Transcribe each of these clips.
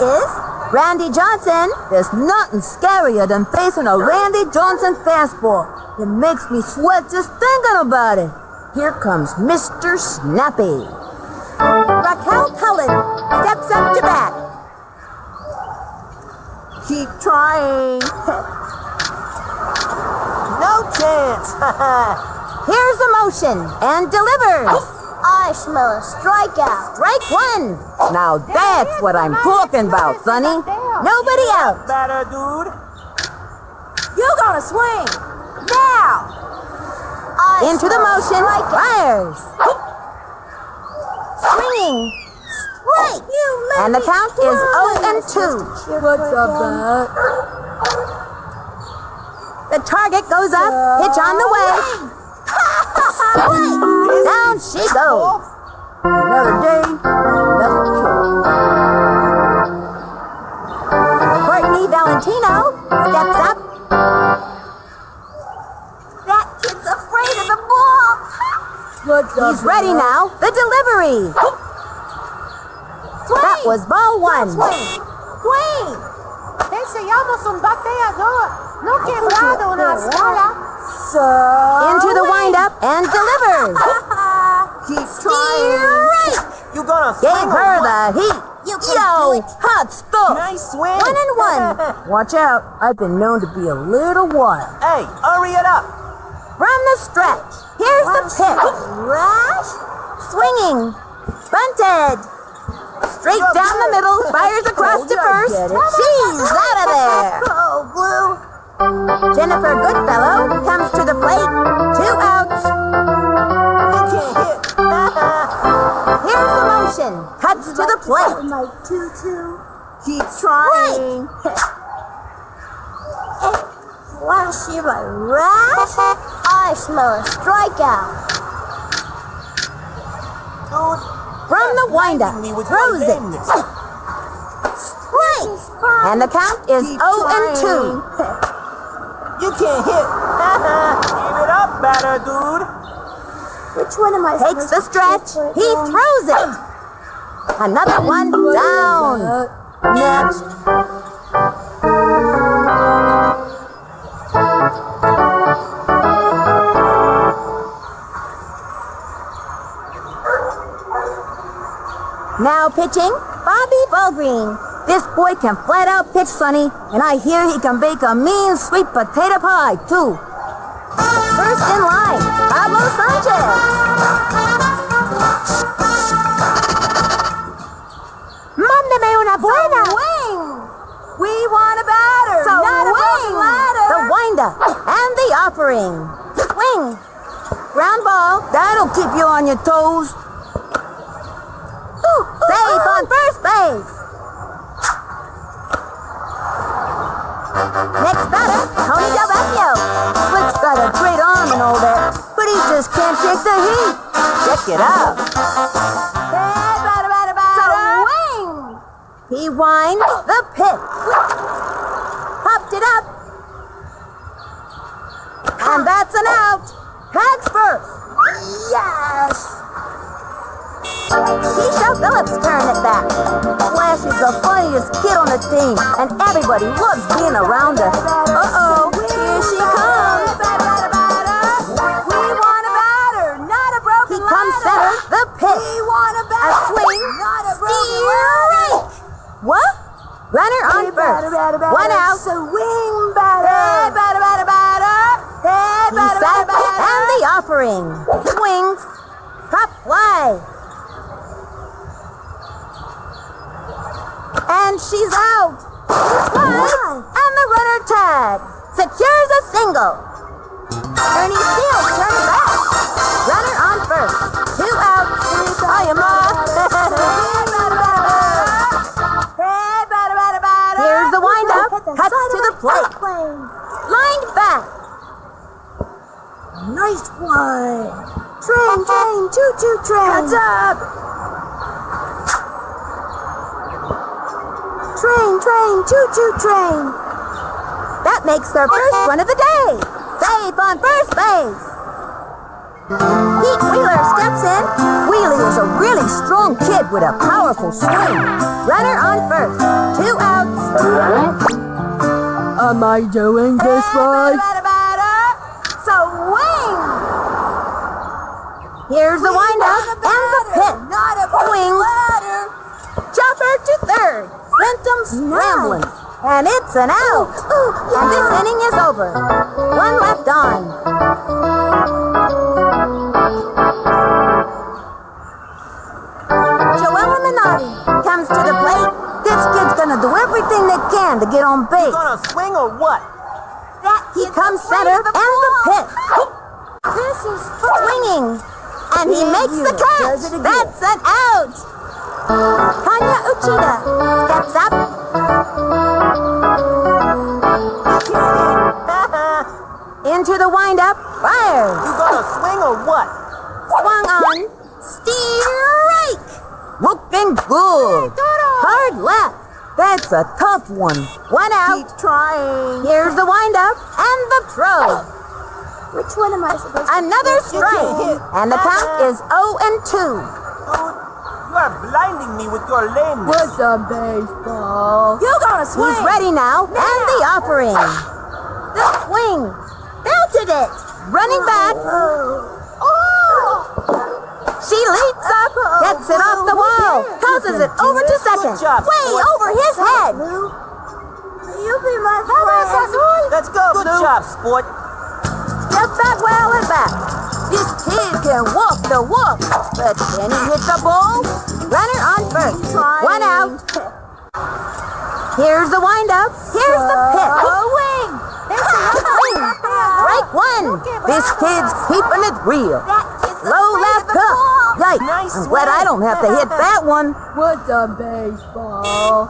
is Randy Johnson. There's nothing scarier than facing a Randy Johnson fastball. It makes me sweat just thinking about it. Here comes Mr. Snappy. Raquel Cullen steps up to bat. Keep trying. No chance. Here's the motion and delivers. I smell a strikeout. Strike one. Now that's what I'm talking about, Sonny. Nobody out. Batter, dude. You gonna swing. Now. Into the motion. Fires. Swinging. Strike. And the count is 0-2. What's up, Bat? The target goes up. Pitch on the way. Down she goes. Another day, another kill. Courtney Valentino steps up. That kid's afraid of the ball. He's ready now. The delivery. That was ball one. Swing. Enseñamos un bateador. No quebrado una escala. Into the windup and delivers. Keep trying. You gonna swing. Gave her the heat. Yo, hot stuff. Nice swing. 1-1. Watch out. I've been known to be a little wild. Hey, hurry it up. From the stretch, here's the pitch. Rash. Swinging. Bunted. Straight down the middle. Fires across to first. She's out of there. Oh, Blue. Jennifer Goodfellow comes to the plate. 2 outs. You can't hit. Here's the motion. Cuts to the plate. My tutu. Keep trying. Flashy by Rash. I smell a strikeout. Dude. From the windup, throws it. Strike! And the count is 0-2. You can't hit. Give it up, batter, dude. Which one am I Takes the stretch. He throws it. Another one down. Next. Now pitching, Bobby Ballgreen. This boy can flat out pitch, Sonny, and I hear he can bake a mean sweet potato pie, too. First in line, Pablo Sanchez. Mándeme una buena. Swing. We want a batter, so not a broken ladder. The windup and the offering. Swing. Ground ball. That'll keep you on your toes. Safe on first base. Next batter, Tony Delvecchio. Slick's got a great arm and all that, but he just can't take the heat. Check it out. Hey, batter, batter, batter. Swing. He winds the pitch. Popped it up. And that's an out. Tags first. Yes. Keisha Phillips turned at bat. Flash is the funniest kid on the team, and everybody loves being around her. Uh-oh, here she comes. We want a batter, not a broken ladder. He comes center, the pitch. We want a batter, a swing, not a broken ladder. What? Runner on first. 1 out. Swing batter. Hey, batter, batter, batter. Hey, batter, batter, batter. And the offering. Swings. Pop fly. And she's out. Slides, and the runner tag secures a single. Ernie Steele turns back. Runner on first. 2 outs. I am Here's the windup. Cuts to the plate. Lined back. Nice one. Train, choo-choo train. Cuts up. Train, choo-choo train. That makes their first run of the day. Safe on first base. Pete Wheeler steps in. Wheelie was a really strong kid with a powerful swing. Runner on first. 2 outs. Am I doing this right? Swing! Here's the windup and the pit. Swings. Chopper to third. Sent him scrambling. And it's an out. And this inning is over. 1 left on. Joella Minotti comes to the plate. This kid's gonna do everything they can to get on base. Gonna swing or what? He comes center and the pit. This is Swinging. And he makes the catch. That's an out. Tanya Uchida steps up. Into the windup. Fire. You gonna swing or what? Swung on. Strike. Looking good. Hard left. That's a tough one. 1 out. Keep trying. Here's the windup and the throw. Which one am I supposed to Another You can't strike. hit. And the count is 0-2. Dude, you are blinding me with your lameness. What's a baseball? You're gonna swing. He's ready now. And the offering. The swing. Belted it. Running back. She leaps up. Gets it off the wall. Tosses it over to second. Good job, Way sport. over his head. You be my friend. Let's go, Good job, sport. Just that well and back. This kid can walk the walk. But can he hit the ball? Runner on first. 1 out. Here's the windup. Here's the pit. Wing. Strike 1. This kid's keeping it real. Low left cup. Yikes. Nice I'm glad I don't have to hit that one. What's a baseball?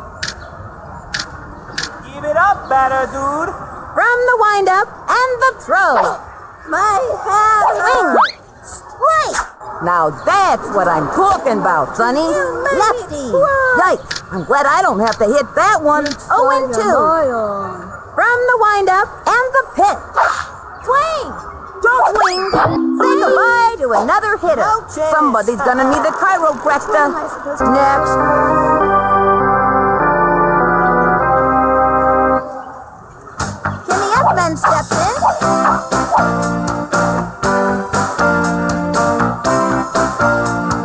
Give it up, batter, dude. From the windup and the throw. My hat. Swing. Strike. Now that's what I'm talking about, Sonny. Lefty. Yikes. I'm glad I don't have to hit that one. 0-2. From the windup and the pit. Swing. Don't swing. Say goodbye to another hitter. No chance. Somebody's gonna need a chiropractor. Next. Kenny Upman steps in.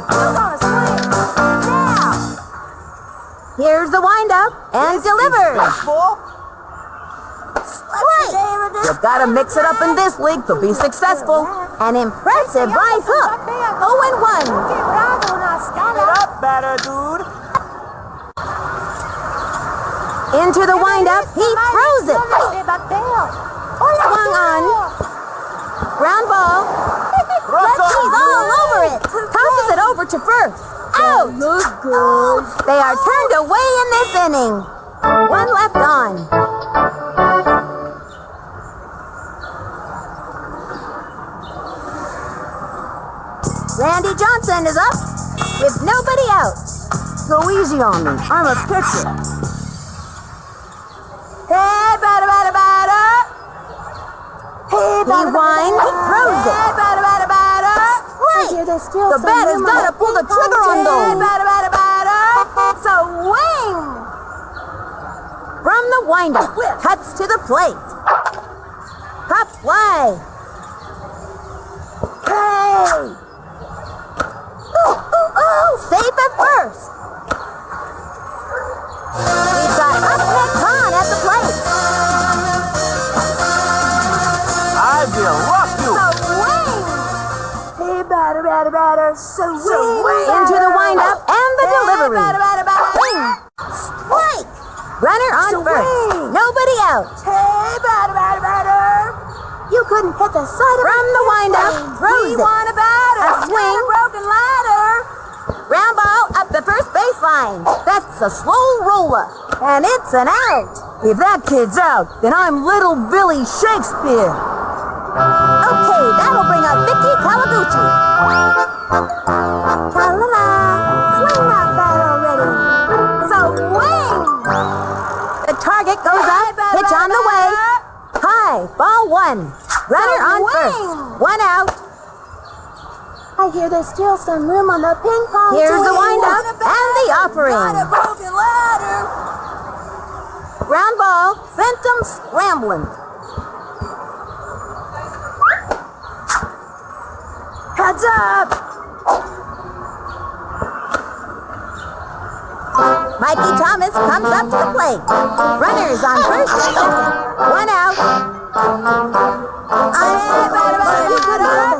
You're gonna swing. Now. Here's the windup and delivers. Baseball? Strike. You've got to mix it up in this league to be successful. An impressive right hook. 0-1. Give it up, batter, dude. Into the windup. He throws it. Swung on. Ground ball. He's all over it. Tosses it over to first. Out. They are turned away in this inning. 1 left on. Randy Johnson is up with nobody out. Go easy on me. I'm a pitcher. Hey, batter, batter, batter. Hey, batter, he winds, throws it. Hey, batter, batter, batter. Right. The batter's got to pull the trigger on those. Hey, batter, batter, batter. Swing. From the windup, cuts to the plate. Pop fly. Hey. Safe at first. We've got Upman Khan at the plate. I will rock you. Swing. Hey, batter, batter, batter. Swing. Into the windup and the delivery. Swing. Strike. Runner on first. Nobody out. Hey, batter, batter, batter. You couldn't hit the side of From the windup, throws it. want a batter. A swing. Broken ladder. Ground ball up the first baseline. That's a slow roller. And it's an out. If that kid's out, then I'm Little Billy Shakespeare. Okay, that'll bring up Vicky Kawaguchi. Ta-la-la. Swing that bat already. Swing. The target goes up. Pitch on the way. High. Ball 1. Runner on first. 1 out. I I hear there's still some room on the ping pong team. Here's the windup and the offering. Not a broken ladder. Ground ball sent them scrambling. Heads up. Mikey Thomas comes up to the plate. Runners on first and second. One out.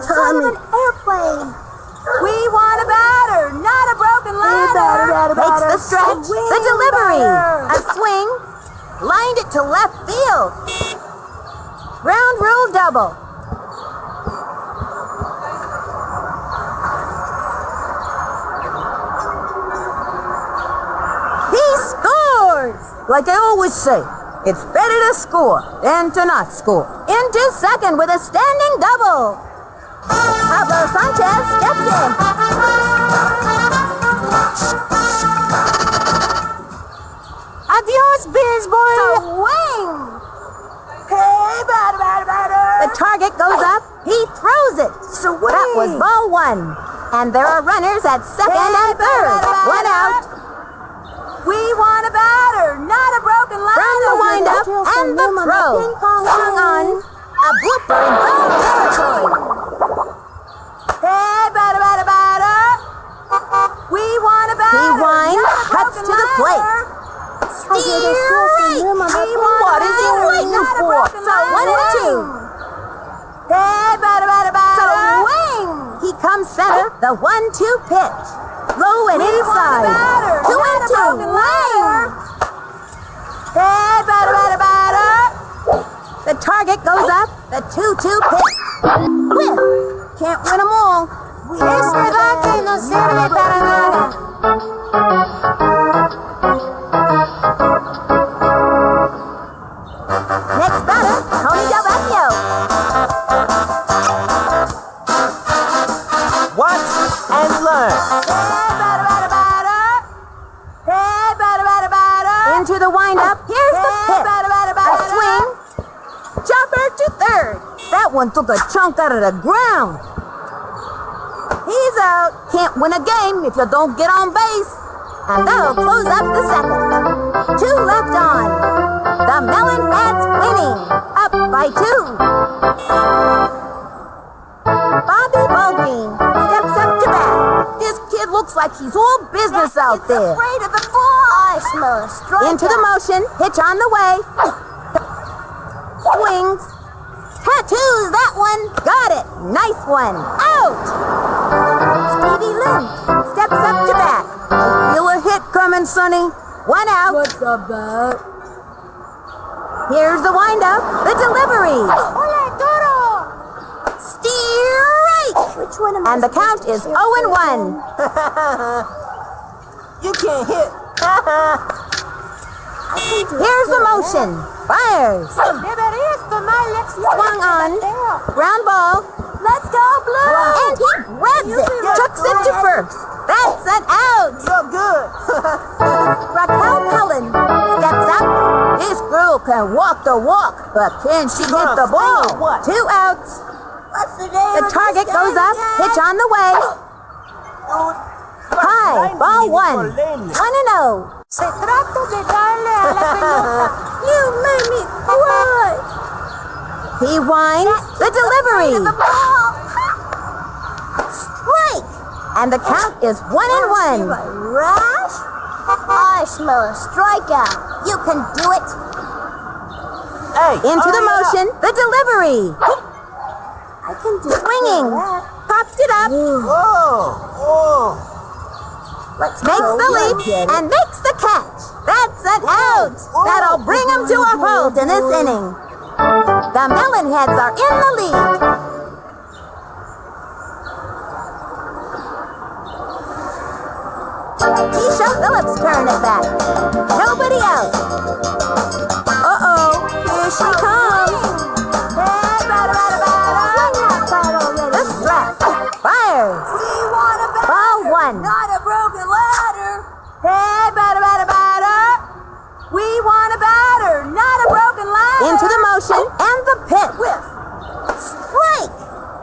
Son of an airplane. We want a batter, not a broken ladder. Makes the stretch, the delivery. A swing. Lined it to left field. Ground rule double. He scores! Like I always say, it's better to score than to not score. Into second with a standing double. Pablo Sanchez steps in. Adios, baseball. Swing! Hey, batter. The target goes up. He throws it. Swing. That was ball one. And there are runners at second and third. One out. We want a batter, not a broken ladder. From the windup and the throw. Swung on. A blooper in foul territory. Hey, batter. We want a batter. He winds, cuts to the plate. Steer right. What is he waiting for? So 1-2. Hey, batter. Swing. He comes center. The 1-2 pitch. Low and inside. 2-2. Wing. Hey, batter. The target goes up. The 2-2 pitch. Whiff. Can't win them all. Este bate no sirve para nada. Next batter, Tony Del Vecchio. Watch and learn. Hey, batter. Into the windup. Here's the pitch. A swing. Chopper to third. That one took a chunk out of the ground. He's out. Can't win a game if you don't get on base. And that'll close up the second. 2 left on. The Melon Bats winning. Up by 2. Bobby Baldwin steps up to bat. This kid looks like he's all business out there. Afraid of the ball. I smell a strike. Into the motion. Pitch on the way. Swings. Tattoos that one. Got it. Nice one. Out. Stevie Lynn steps up to bat. I feel a hit coming, Sonny. 1 out. What's up, bat? Here's the windup. The delivery. Hola, Toro. Steer right. Which one am I And the count is 0-1. You can't hit. Here's the motion. Fires. Deberías tomar lección. Swung on. Ground ball. Let's go, Blue. And he grabs it. Chucks it to first. That's an out. You're good. Raquel Cullen steps up. This girl can walk the walk, but can she hit the ball? 2 outs. What's the name? The target goes up. Pitch on the way. High. Ball 1. 1-0. Se trata de darle a la pelota. You made me cry. He winds. The delivery. Strike. And the count is 1-1. Rash? I smell a strikeout. You can do it. Hey. Into the motion. The delivery. I can do Swinging. that. Popped it up. Oh. Makes the leap and makes the catch. That's an out. That'll bring him to a halt in this inning. The Melonheads are in the lead. Keisha Phillips' turn at bat. Nobody out. Uh-oh. Here she comes. The strap. Fires. Ball 1. Not a broken ladder. Hey, batter. We want a batter, not a broken ladder. Into the motion and the pitch. Strike.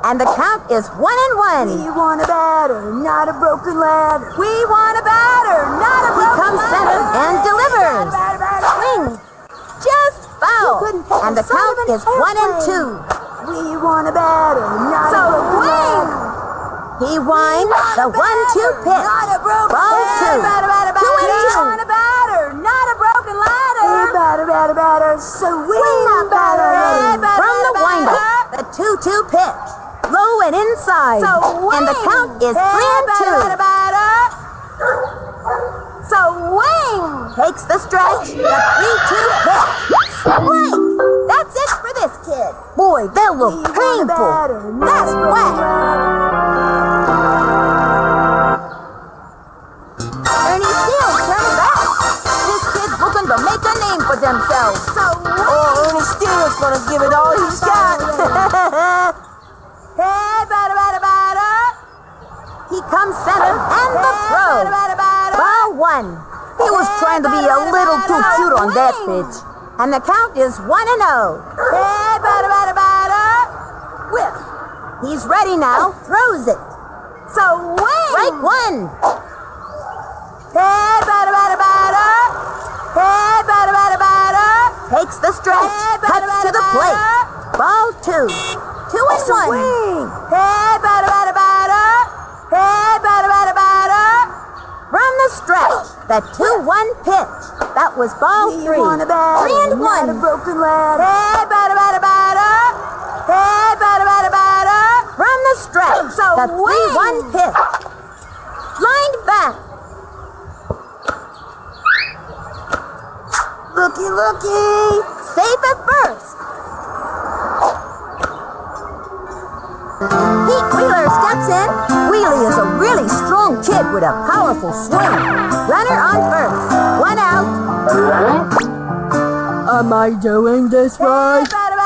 And and the count is 1-1. We want a batter, not a broken ladder. We want a batter, not a broken ladder. He comes center and delivers. Swing. Just foul. And the count is 1-2. We want a batter, not a broken ladder. He winds the 1-2 pitch. Ball 2. 2-2. Want a batter, not a broken ladder. Batter, swing batter. From the windup, the 2-2 pitch. Low and inside. And the count is 3-2. Takes the stretch. The 3-2 pitch. Strike. That's it for this kid. Boy, that looked painful. That's whack. Ernie Steele, turn it back. This kid's looking to make a name for themselves. Ernie Steele's gonna give it all he's got. Hey, batter. He comes center and the throw. Ball 1. He was trying to be a little too cute on that pitch. And the count is 1-0. Hey, batter. Whip. He's ready now. Throws it. Strike 1. Hey, batter. Hey, batter. Takes the stretch. Cuts to the plate. Ball 2. 2-1. Hey, batter. Hey, batter. From the stretch, the 2-1 pitch. That was ball 3. 3-1. Not a broken ladder. Hey, batter. Hey, batter. From the stretch, the 3-1 pitch. Lined back. Looky. Safe at first. Pete Wheeler steps in. Wheelie is a really strong kid with a powerful swing. Runner on first. 1 out. Am I doing this right? Batter.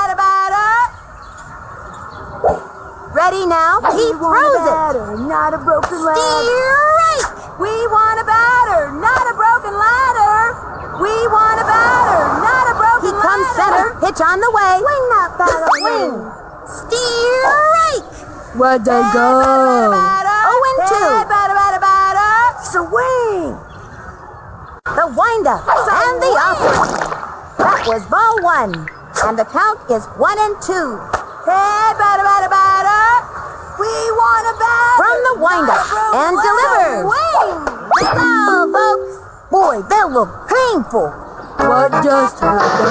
Ready now. He throws it. Not a broken ladder. Strike. We want a batter, not a broken ladder. We want a batter, not a broken ladder. He comes center. Pitch on the way. Swing that batter. Swing. Strike. Where'd they go? 0-2. Swing. The windup and the offering. That was ball 1. And the count is 1-2. Hey, batter. We want a batter. From the windup and delivers. That's all, folks. Boy, that looked painful. What just happened?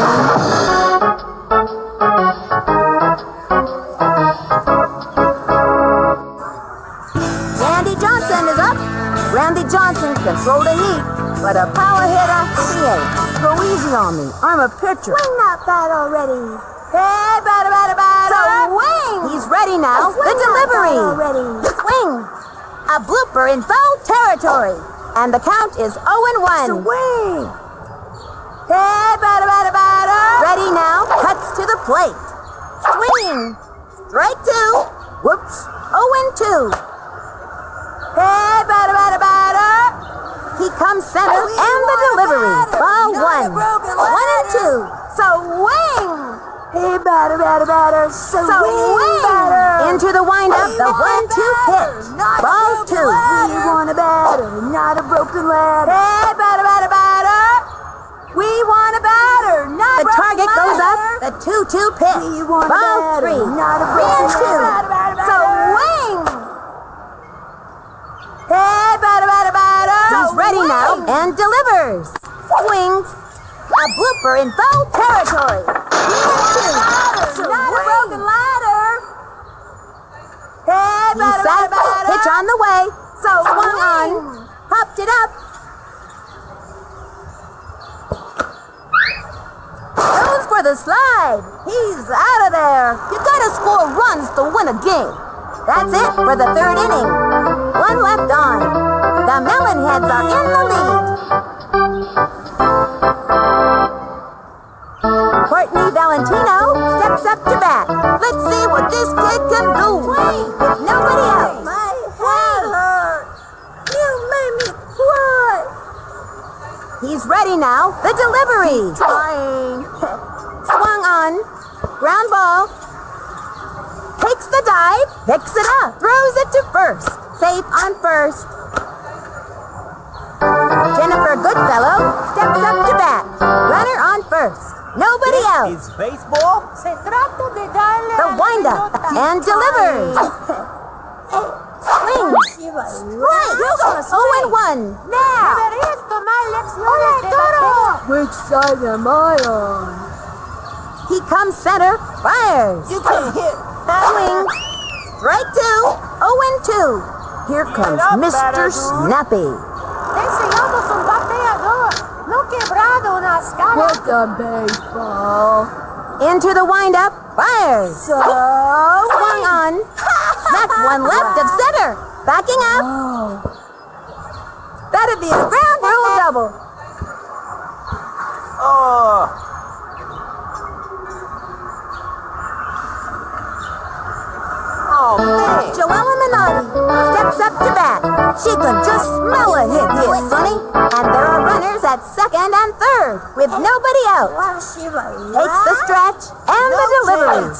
Randy Johnson is up. Randy Johnson can throw the heat, but a power hitter, he ain't. Go easy on me. I'm a pitcher. Swing that bat already. Hey, batter. Swing. He's ready now. The delivery. Swing. A blooper in foul territory. And the count is 0-1. Swing. Hey, batter. Ready now. Cuts to the plate. Swing. Strike 2. Whoops. 0-2. Hey, batter. He comes center and the delivery. Ball 1. 1-2. Swing. Hey, batter. Swing, batter. Into the windup, the 1-2 pitch. Ball 2. We want a batter, not a broken ladder. Hey, batter. We want a batter, not a broken ladder. The target goes up, the 2-2 pitch. We want a Ball batter, 3. not a broken 3-2. Swing. Hey, batter. He's ready now and delivers. Swings. A blooper in foul territory. 3-2. Not a broken ladder. Hey, batter. Pitch on the way. Swung on. Popped it up. Goes for the slide. He's out of there. You gotta score runs to win a game. That's it for the 3rd inning. 1 left on. The Melonheads are in the lead. Courtney Valentino steps up to bat. Let's see what this kid can do. With nobody else. My head hurts. You made me cry. He's ready now. The delivery. Trying. Swung on. Ground ball. Takes Makes the dive, picks it up, throws it to first. Safe on first. Jennifer Goodfellow steps up to bat. Runner on first. Nobody out. Is baseball? The windup and delivers. Swing. Strike. 0-1. Now. Which side am I on? He comes center. Fires. You can't hit. Swing. Strike 2. 0-2. Here comes up, Mr. batter, dude. Snappy. Enseñamos un bateador, no quebrado una escala. What the baseball? Into the windup. Fires. So, Swung on. Smacked one left of center. Backing up. That'd be a ground rule double. Oh. Oh, man. Joella Minotti steps up to bat. She could just smell a hit here, Sonny. And there are runners at second and third with nobody out. Takes the stretch and the delivery.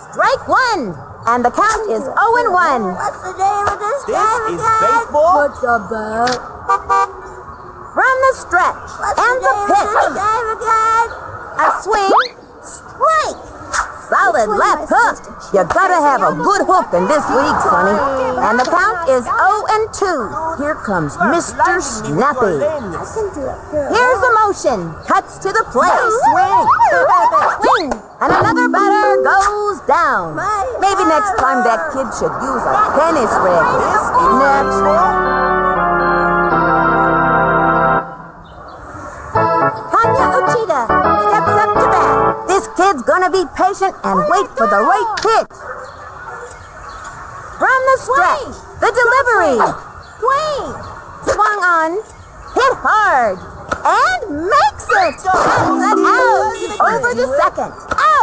Strike 1. And the count is 0-1. what's the name of this This is baseball? What's the bat? From the stretch and the pitch. A swing. Strike. Solid left hook. You gotta have a good hook in this league, Sonny. And the count is 0-2. Here comes Mr. Snappy. Here's the motion. Cuts to the plate. Swing. Swing. And another batter goes down. Maybe next time that kid should use a tennis racket. Next. Tanya Uchida steps up to bat. This kid's gonna be patient and wait for the right pitch. From the stretch, the delivery. Swing. Swung on, hit hard, and makes it. That's an out. Over the second.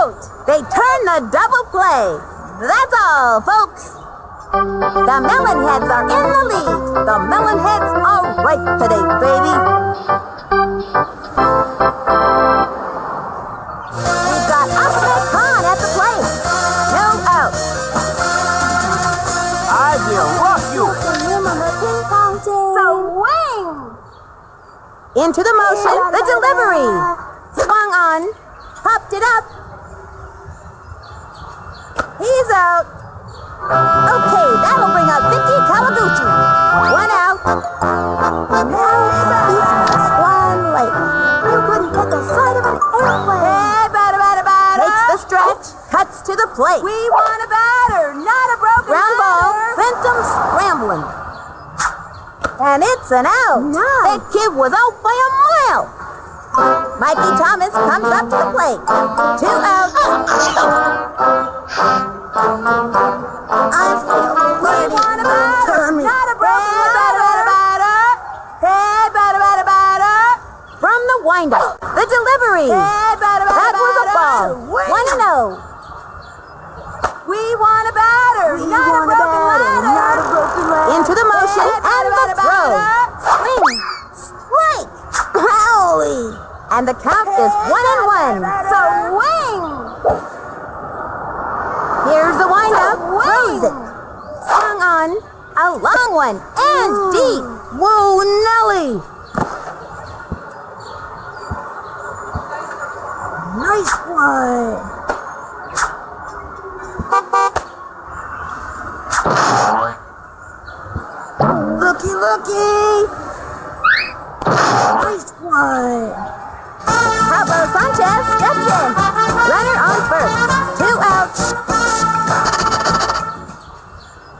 Out. They turn the double play. That's all, folks. The Melonheads are in the lead. The Melonheads are right today, baby. We've got Ahmed Khan at the plate. No out. I will rock you. Swing! Into the motion, the delivery. Swung on, popped it up. He's out. Okay, that'll bring up Vicky Kawaguchi. 1 out. One late. You couldn't get the side of an airplane. Hey, batter. Takes the stretch, cuts to the plate. We want a batter, not a broken Ground ball ladder. sent him scrambling. And it's an out. Nice. That kid was out by a mile. Mikey Thomas comes up to the plate. 2 outs. I feel We want a batter, not a broken ladder. Hey, batter. From the windup, the delivery. Hey, batter. That was a ball. 1-0. We want a batter, not a broken ladder. Into the motion and the throw. Swing. Strike. Holy. And the count is 1-1. Swing. Here's the windup. Throws it. Swung on. A long one. And deep. Whoa, Nelly. Nice one. Looky. Nice one. Pablo Sanchez steps in. Runner on first. 2 outs.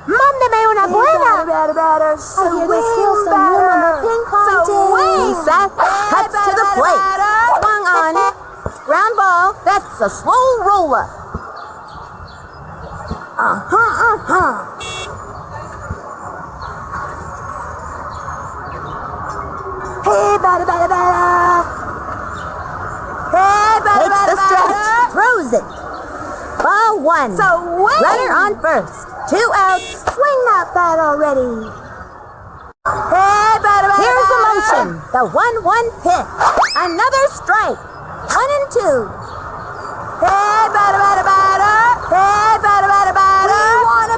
Mándeme una buena. Batter. Swing. Seth cuts to the plate. Swung on. Ground ball. That's a slow roller. Hey, batter. Takes the stretch. Throws it. Ball 1. Runner on first. 2 outs. Swing that bat already. Hey, here's the motion. The 1-1 pitch. Another strike. 1 and 2. Hey, batter. Hey, batter.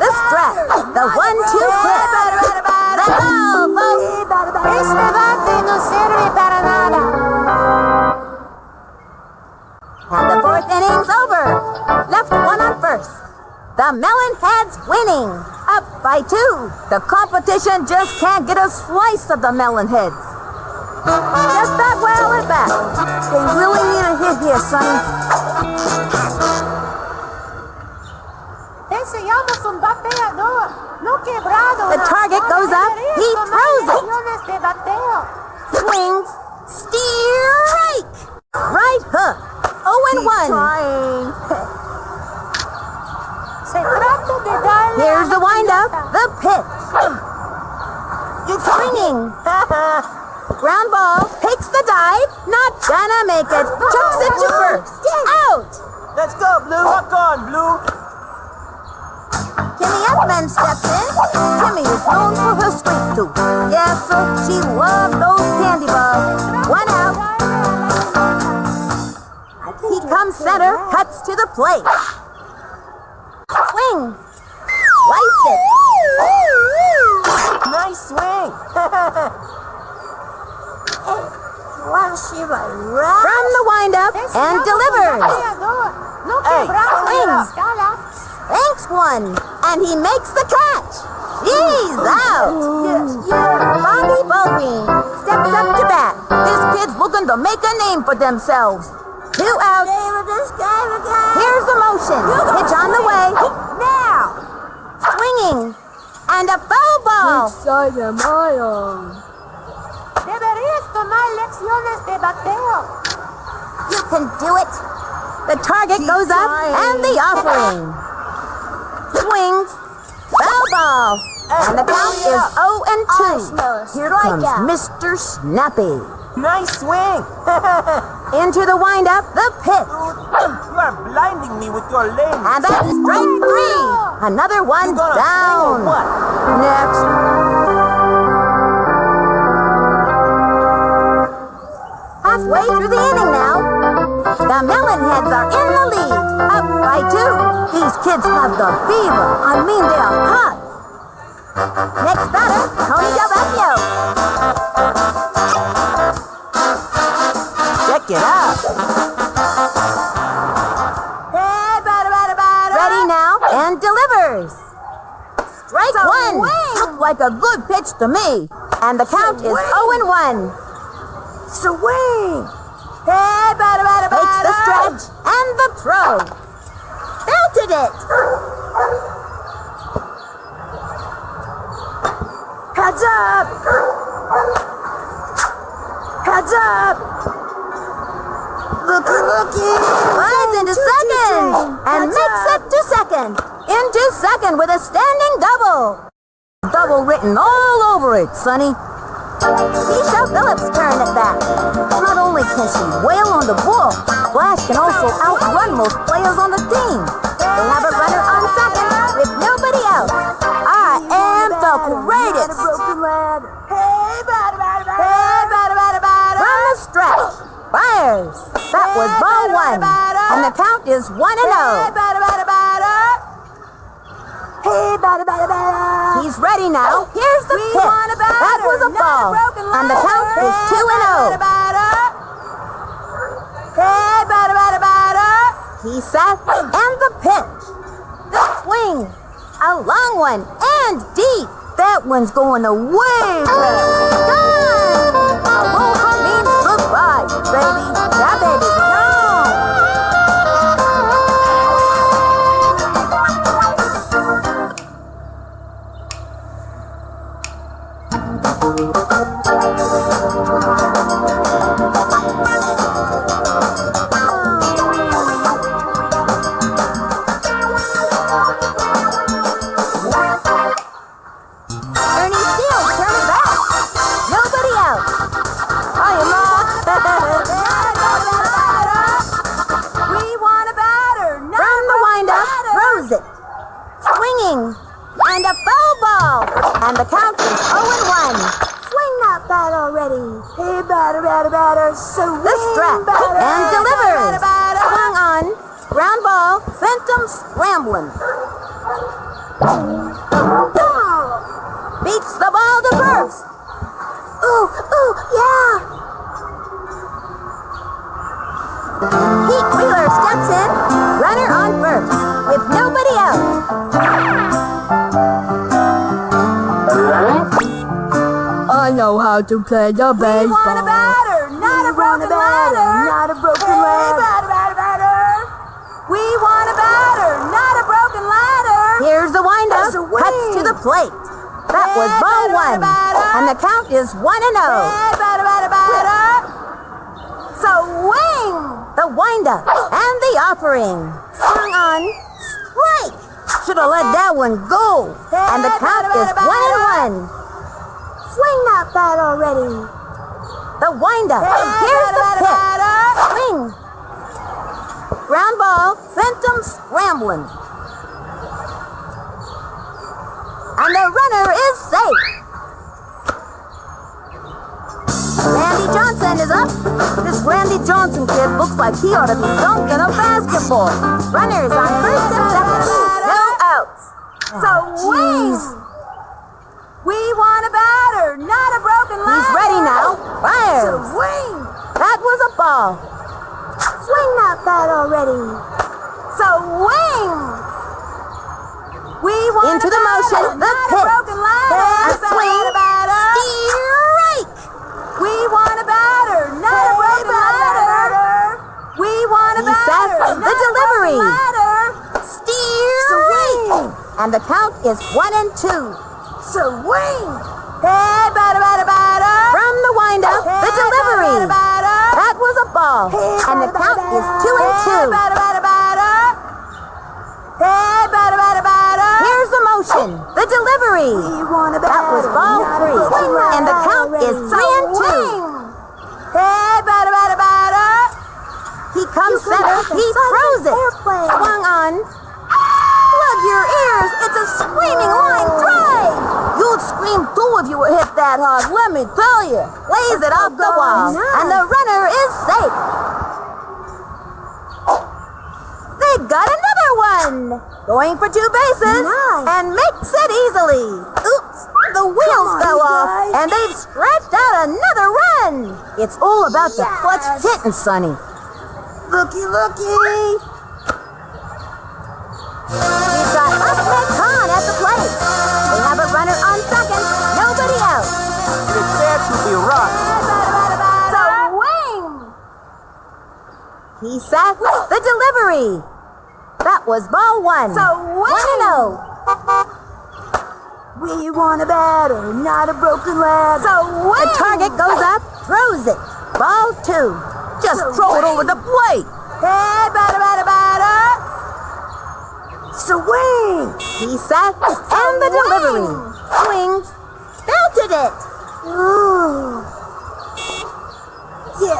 The stretch. The 1-2 hit. That's all, folks. Este bate no sirve para nada. And the fourth inning's over. Left one on first. The Melonheads winning. Up by 2. The competition just can't get a slice of the Melonheads. Just that well at bat. They really need a hit here, Sonny. Enseñamos un bateador, no quebrado. The target goes up. He throws it. De bateo. Swings. Strike. Right hook. 0-1. Se trata de darle. Here's the windup. The pitch. Swinging. Ground ball. Takes the dive. Not gonna make it. Chucks it to first. Out. Let's go, Blue. Rock on, Blue. Kimmy Edman steps in. Kimmy is known for her sweet tooth. Yes, sir, she loved those candy bars. 1 out. He comes center, cuts to the plate. Swing. Sliced it. Nice swing. From the windup and delivers. No Hey, quebrado. Thanks one. And he makes the catch. He's out. Bobby Baldwin steps up to bat. This kid's looking to make a name for themselves. 2 outs. Here's the motion. Pitch on the way. Now. Swinging. And a foul ball. Deberías tomar lecciones de bateo. You can do it. The target goes up and the offering. Swings. Foul ball. And the count is 0-2. Here comes Mr. Snappy. Nice swing. Into the windup, the pitch. You are blinding me with your lane. And that's strike 3. Another one Gonna down. swing or what? Next. Halfway through the inning now. The Melonheads are in the lead. Up by 2. These kids have the fever. I mean, they are hot. Next batter, Tony Del Vecchio. Check it out. Ready now and delivers. Strike 1. Looked like a good pitch to me. And the count is 0-1. Swing. Takes the stretch and the throw. Belted it. Heads up. Heads up. Looky. Slides into second and makes it to second. Into second with a standing double. Double written all over it, Sonny. Keisha Phillips' turn at bat. Not only can she wail on the ball, Flash can also outrun most players on the team. They have a runner on second with nobody else. I am the greatest. From the stretch, fires. That was ball 1, and the count is 1-0. He's ready now. Here's the pitch. That was a ball, and the count is 2-0. He sets and the pitch. The swing. A long one and deep. That one's going away. Gone. Aloha means goodbye, baby. That baby's gone. Ernie Steele, turn it back. Nobody out. Hiya, Ma. We want a batter. From the windup, throws it. Swinging. And a foul ball. And the count is 0-1. Swing that bat already. Hey, batter. So The stretch and delivers. Swung on. Ground ball. Sent him scrambling. Beats the ball to first. Ooh, yeah. Pete Wheeler steps in, runner on first, with nobody out. I know how to play the We want a baseball. batter, not a broken ladder. Not a broken Hey, ladder. batter. We want a batter, not a broken ladder. Here's the windup, That's a wing. cuts to the plate. That was Hey, ball batter, one, batter. and the count is 1-0. Hey, batter. So wing. The windup and the offering. Swung on, strike. Should have let that one go. And the count is 1-1. Swing that bat already. The windup. Hey, Here's the batter, pitch. batter. Swing. Ground ball sent him scrambling. And the runner is safe. Randy Johnson is up. This Randy Johnson kid looks like he ought to be dunking a basketball. Runners on first and second. No outs. So wing. We want a batter, not a broken ladder. He's ready now. So Fires. wing. That was a ball. Swing that bat already. So wing. We want Into a the batter, motion, the not pitch. a broken ladder. A swing. Batter. Strike. We want a batter, not a broken ladder. We want a He sets batter, the not delivery. a broken ladder. Strike. And the count is 1-2. So wing. Hey, batter. From the windup, the delivery. That was a ball. And the count is 2-2. Hey, batter. Here's the motion. The delivery. We want a batter. That was ball not a 3. broken ladder. And the count is 3-2. Hey, batter. He comes You could center. make a He silent throws it. airplane. Swung on. Plug your ears. It's a screaming line drive. You'd scream too if you were hit that hard, let me tell you. Lays it off the wall. nice. And the runner is safe. They got another one. Going for 2 bases. Nice. And makes it easily. Oops. The wheels on, fell you off. guys. And they've scratched out another run. It's all about the clutch Yes. hitting, Sonny. Looky. We've got Ahmed Khan at the plate. They have a runner on second. Nobody out. Prepare to be rocked. So wing. He sets the delivery. That was ball 1. So wing. 1-0. We want a batter, not a broken ladder. So wing. The target goes up, throws it. Ball 2. Just So throw it wing. over the plate. Hey, batter. So wing. He sets and the delivery. Swings. Belted it. Ooh. Yeah.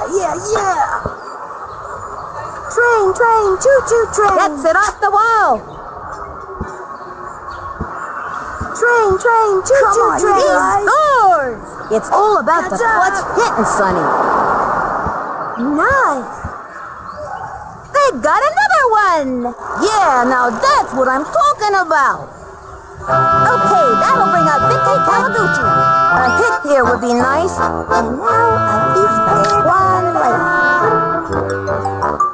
Train, choo-choo train. Gets it off the wall. Train, choo-choo train. He scores. It's all about the Good job. clutch hitting, Sonny. Nice. They got another one! Yeah, now that's what I'm talking about! Okay, that'll bring out Vicky Kawaguchi. A hit here would be nice. And now a piece of one left.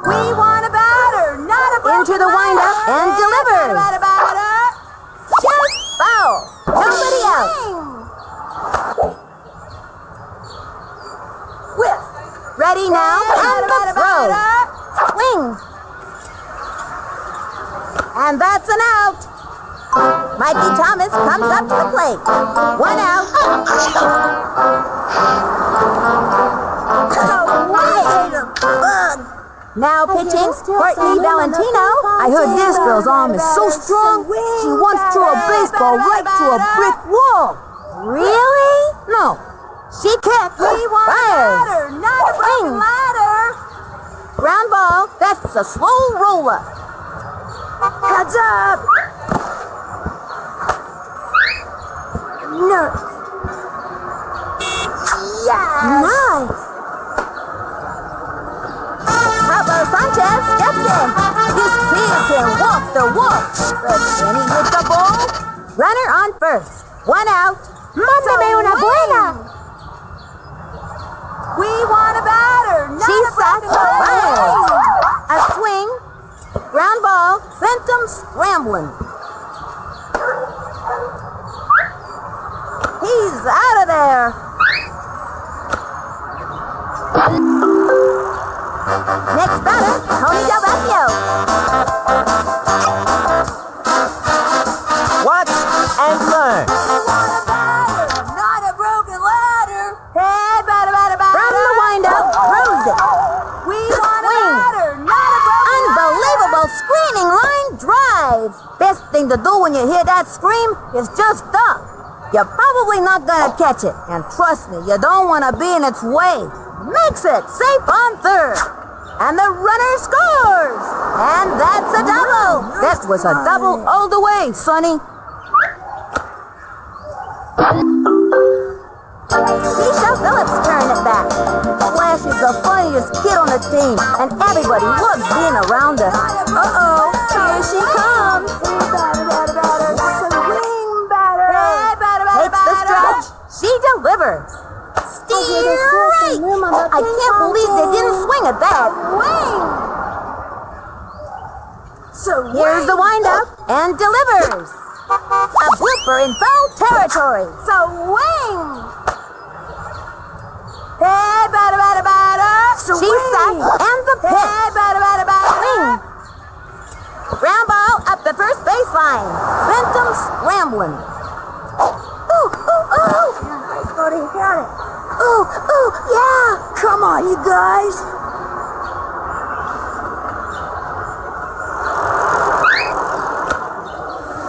We want a batter, not a broken Into the windup ladder. and delivers. Batter. Just foul. Nobody out. Whiff. Ready now, and the throw. Swing. And that's an out. Mikey Thomas comes up to the plate. 1 out. So wait a bug. Now pitching, Courtney Valentino. I heard this girl's arm is so strong, she once threw a baseball right through a brick wall. Really? No. She kicked. We want a Fires. batter, not a broken Swing. ladder. Ground ball. That's a slow roller. Heads up. Nurse. Yeah. Nice. Pablo Sanchez steps in. This kid can walk the walk, but can he hit the ball? Runner on first. One out. Mándame una buena. We want a batter, not a broken leg. A swing. Ground ball. Sent him scrambling. He's out of there. Next batter, Tony Del Vecchio. Watch and learn. Not a broken ladder. Hey, batter, batter, batter. From the windup, throws it. We The want a swing. ladder, not a broken Unbelievable screaming line drive. Best thing to do when you hear that scream is just duck. You're probably not gonna catch it. And trust me, you don't want to be in its way. Makes it safe on third. And the runner scores. And that's a double. That was a double all the way, Sonny. Keisha Phillips turned it back. Flash is the funniest kid on the team, and everybody loves being around her. Uh-oh, here she comes. Takes the stretch. She delivers. Straight. I can't believe they didn't swing at that. Here's the windup and delivers. A blooper in foul territory. Hey, batter, batter, batter. She's set and the pitch. Hey, batter, batter, batter. Swing. Ground ball up the first baseline. Sent him scrambling. Ooh, ooh, ooh. Got it. Ooh, yeah. Come on, you guys.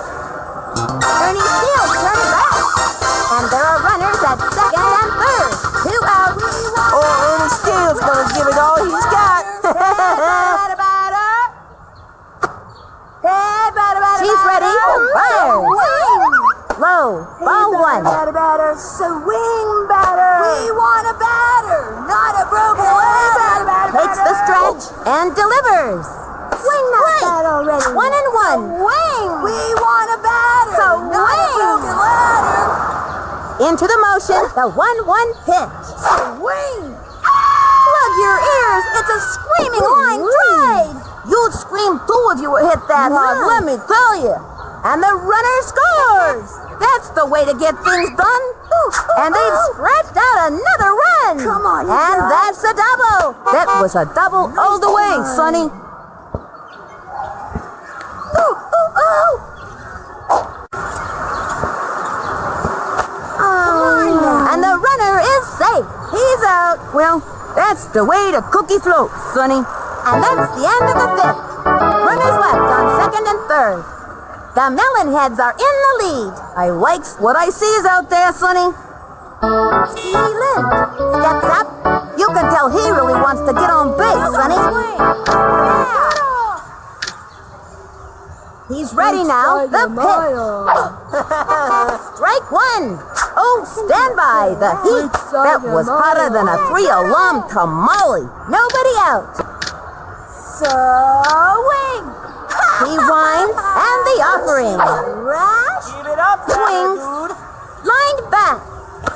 Ernie Steele turned back. And there are runners at second and third. 2 out. Oh, Ernie Steele's gonna give it all he's got. Batter, batter. Hey, batter, batter, She's ready for fire. Low. Ball one. Batter, swing batter. We want a batter, not a broken ladder. Takes the stretch and delivers. Swing that already. 1 and 1. Swing. We want a batter, not a broken ladder. Into the motion, the 1-1 pitch. Swing. Plug your ears, it's a screaming line drive. You'd scream too if you were hit that hard, let me tell you. And the runner scores. That's the way to get things done. And they've scratched out another run. Come on, you and guys. that's a double. That was a double all the way, Sonny. And the runner is safe. He's out. Well, that's the way the cookie floats, Sonny. And that's the end of the fifth. Runners left on second and third. The Melonheads are in the lead. I likes what I sees out there, Sonny. Stevie Lind steps up. You can tell he really wants to get on base, Sonny. He's ready now. The pitch. Strike one. Oh, stand by. The heat. That was hotter than a 3-alarm tamale. Nobody out. Swing. He winds and the offering. Rash. Give it up, Swings. dude. Lined back.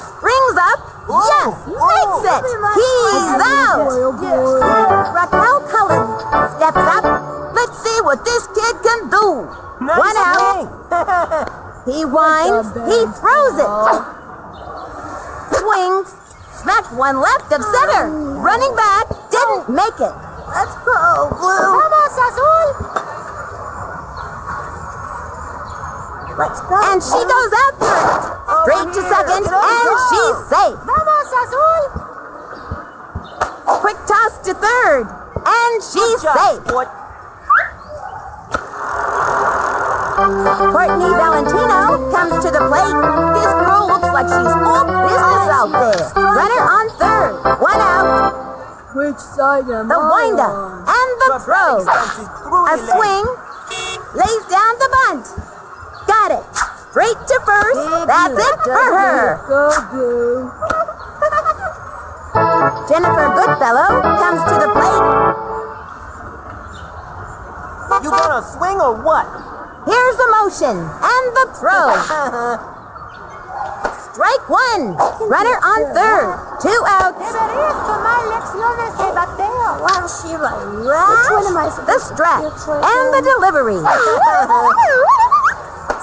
Springs up. Yes, makes it. He's out. Raquel Cullen steps up. Let's see what this kid can do. Nice 1 out. swing. He winds. He throws it. Swings. Smacked one left of center. Running back. Didn't make it. Let's go, Blue. Vamos, Azul. Let's go. And she goes after it. Straight to second. And she's safe. Vamos, Azul. Quick toss to third. And she's Good job, safe. sport. Courtney Valentino comes to the plate. This girl looks like she's all business out there. Runner on third. 1 out. Which side am The I windup on? and the throw. Expenses through A the leg. swing. Lays down the bunt. Got it. Straight to first. That's it for her. Go, Blue. Jennifer Goodfellow comes to the plate. You gonna swing or what? Here's the motion and the throw. Strike one. Runner on third. 2 outs. Deberías tomar lecciones de bateo. Wow, she like Which one am I supposed The stretch and the delivery.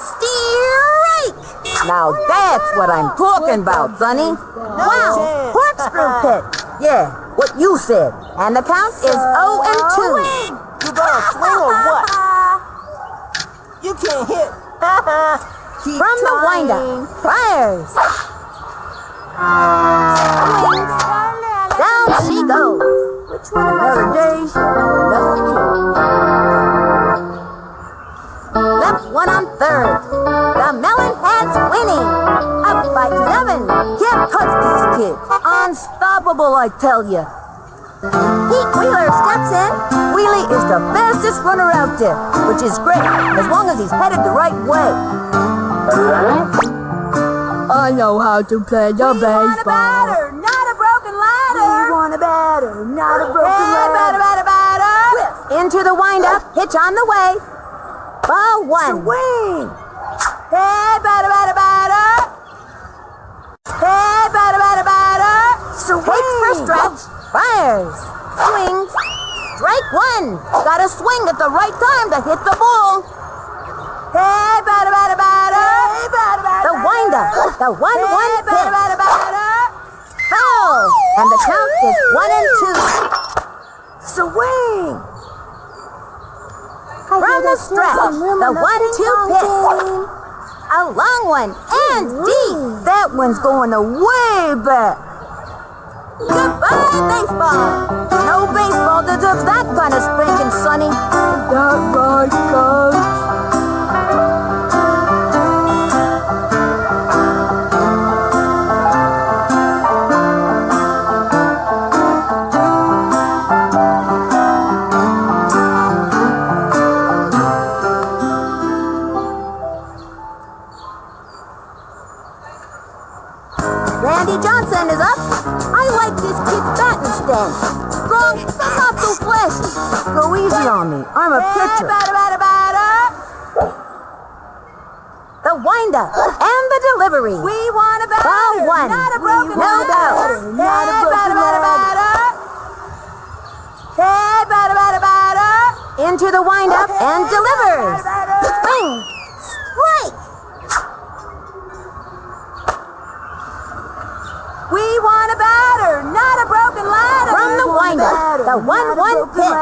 Strike! Now that's what I'm talking about, Sonny. Wow, chance. corkscrew pitch. Yeah, what you said. And the count is 0-2. You gonna swing or what? You can't hit. Keep From the trying. windup, fires. Swings. Down she goes. Which one am I Another day, another kill. Left one on third. The Melon Head's winning. Up by 11. Can't touch these kids. Unstoppable, I tell you. Pete Wheeler steps in. Wheelie is the fastest runner out there, which is great as long as he's headed the right way. I know how to play the We want a baseball. batter, not a broken ladder. We want a batter, not a broken Hey, batter, ladder. batter, batter. Into the windup. Pitch on the way. Ball one. Swing. Hey, batter, batter, batter. Hey, batter, batter, batter. Swing. Takes for stretch. Fires. Swings. Strike one. Gotta swing at the right time to hit the ball. Hey, batter, batter, batter. Hey, batter, batter, The windup. The 1-1 Hey, batter, pitch. batter, batter. Foul. And the count is 1-2. Swing. From the stretch. The 1-2 pitch. A long one and deep. That one's going way back. Goodbye, baseball. No baseball deserves that kind of spanking, Sonny. That right, coach. Randy Johnson is up. I like this kid's batting stance. Strong, but not so flashy. Go easy on me. I'm a Hey, pitcher. batter, batter, batter. The windup and the delivery. We want a batter, Ball one. not a broken No ladder. outs. Hey, Not a broken batter, batter, ladder. batter. Hey, batter, batter, batter. Into the windup and delivers. Batter, batter. Swing. Strike. We want a batter, not a broken ladder. From the windup, the 1-1 pitch.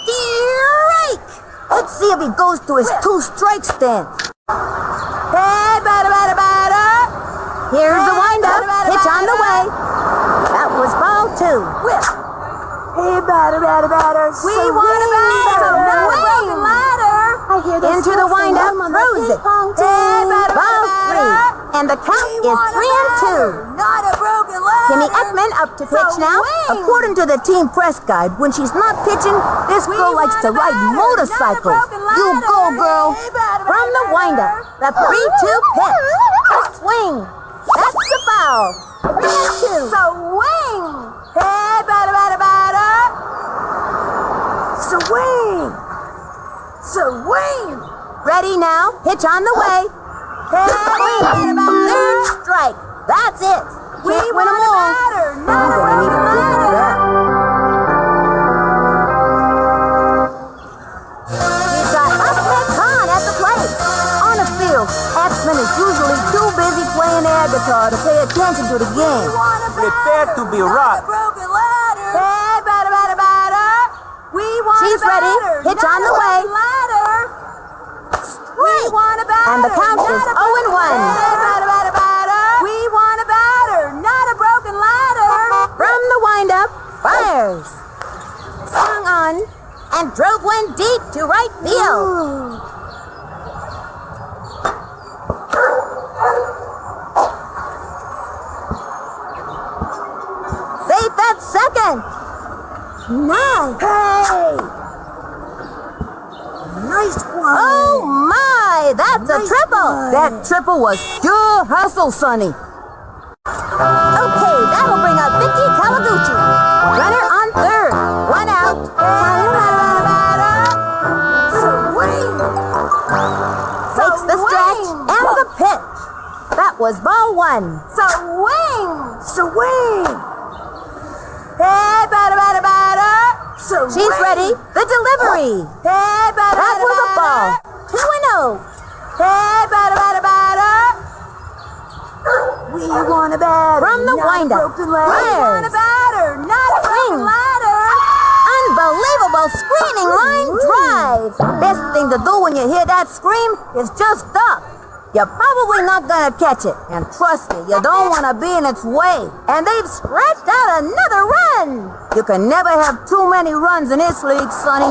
Strike. Let's see if he goes to his 2-strike stance. Hey, batter, batter, batter. Here's the windup. batter, Pitch on the way. That was ball 2. Hey, batter, batter, batter. We want a batter, not a broken ladder. I hear the Into the windup, throws it. Hey, batter, Ball batter. 3. And the count We is want a 3-2. batter, not a broken ladder. Timmy Ekman up to pitch now. Swing. According to the team press guide, when she's not pitching, this We girl likes want to a ride batter, motorcycles. not a broken You ladder. go, girl. Hey, batter, From the batter, windup, the 3-2 pitch. A swing. That's a foul. 3-2. Swing. Hey, batter, batter, batter. Swing. Swing. Ready now. Pitch on the way. Hey, Swing. Third strike. That's it. We Can't win want them a all. batter, I'm not a gonna need broken a big ladder. bat. We've got Ahmed Khan at the plate. On the field, Axman is usually too busy playing air guitar to pay attention to the game. Prepare to be rocked. Broken ladder. Hey, batter, batter, batter. We want She's a batter, ready. Pitch not on a the way. broken ladder. We want a batter. And the count not is a 0-1. Hey, batter, batter, batter. We want a batter, not a broken ladder. From the windup, fires. Swung on and drove one deep to right field. Safe at second. Nice. Hey. Nice one. Oh my, that's a Nice triple. one. That triple was pure hustle, Sonny. Okay, that'll bring up Vicky Kawaguchi. Runner on third. 1 out. Batter, batter, batter, batter. Swing. That was ball one. Swing! Swing! Hey, batter, batter, batter! Swing! She's ready. The delivery. Hey, batter, That batter, was a ball. batter! 2-0. Hey, batter, batter, batter! We want a batter. From the not a windup. broken leg. We want a batter, not a broken Swing. ladder! Unbelievable screaming line drive. Best thing to do when you hear that scream is just duck. You're probably not gonna catch it. And trust me, you don't want to be in its way. And they've scratched out another run. You can never have too many runs in this league, Sonny.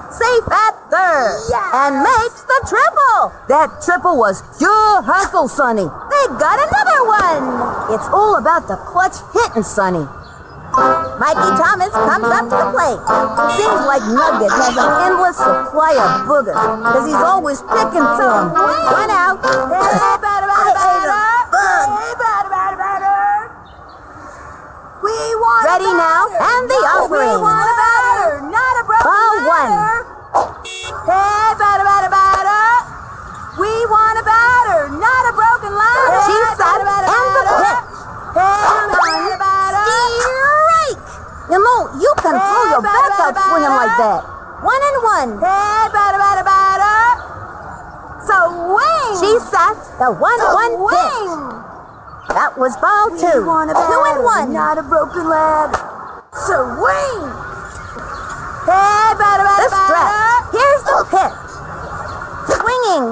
Safe at third. Yes. And makes the triple. That triple was pure hustle, Sonny. They got another one. It's all about the clutch hitting, Sonny. Mikey Thomas comes up to the plate. Seems like Nugget has an endless supply of boogers, because he's always picking to them. One out. Hey, batter, batter, batter! bug. Hey, batter, batter, batter! We want a Ready now, batter. and the We offering. want a batter, not a broken Ball one. ladder. Hey, batter, batter, batter! We want a batter, not a broken ladder. She's set, Batter, batter, and the batter. pitch. Hey, batter, batter! Strike! You know, you can throw your back out swinging like that. 1-1. Hey, batter, batter, batter! Swing! She's set. The 1-1 pitch. Swing! That was ball We two. want a batter. 2-1. Not a broken leg. Swing! Hey, batter, The batter, stretch. batter! Here's the pitch. Swinging.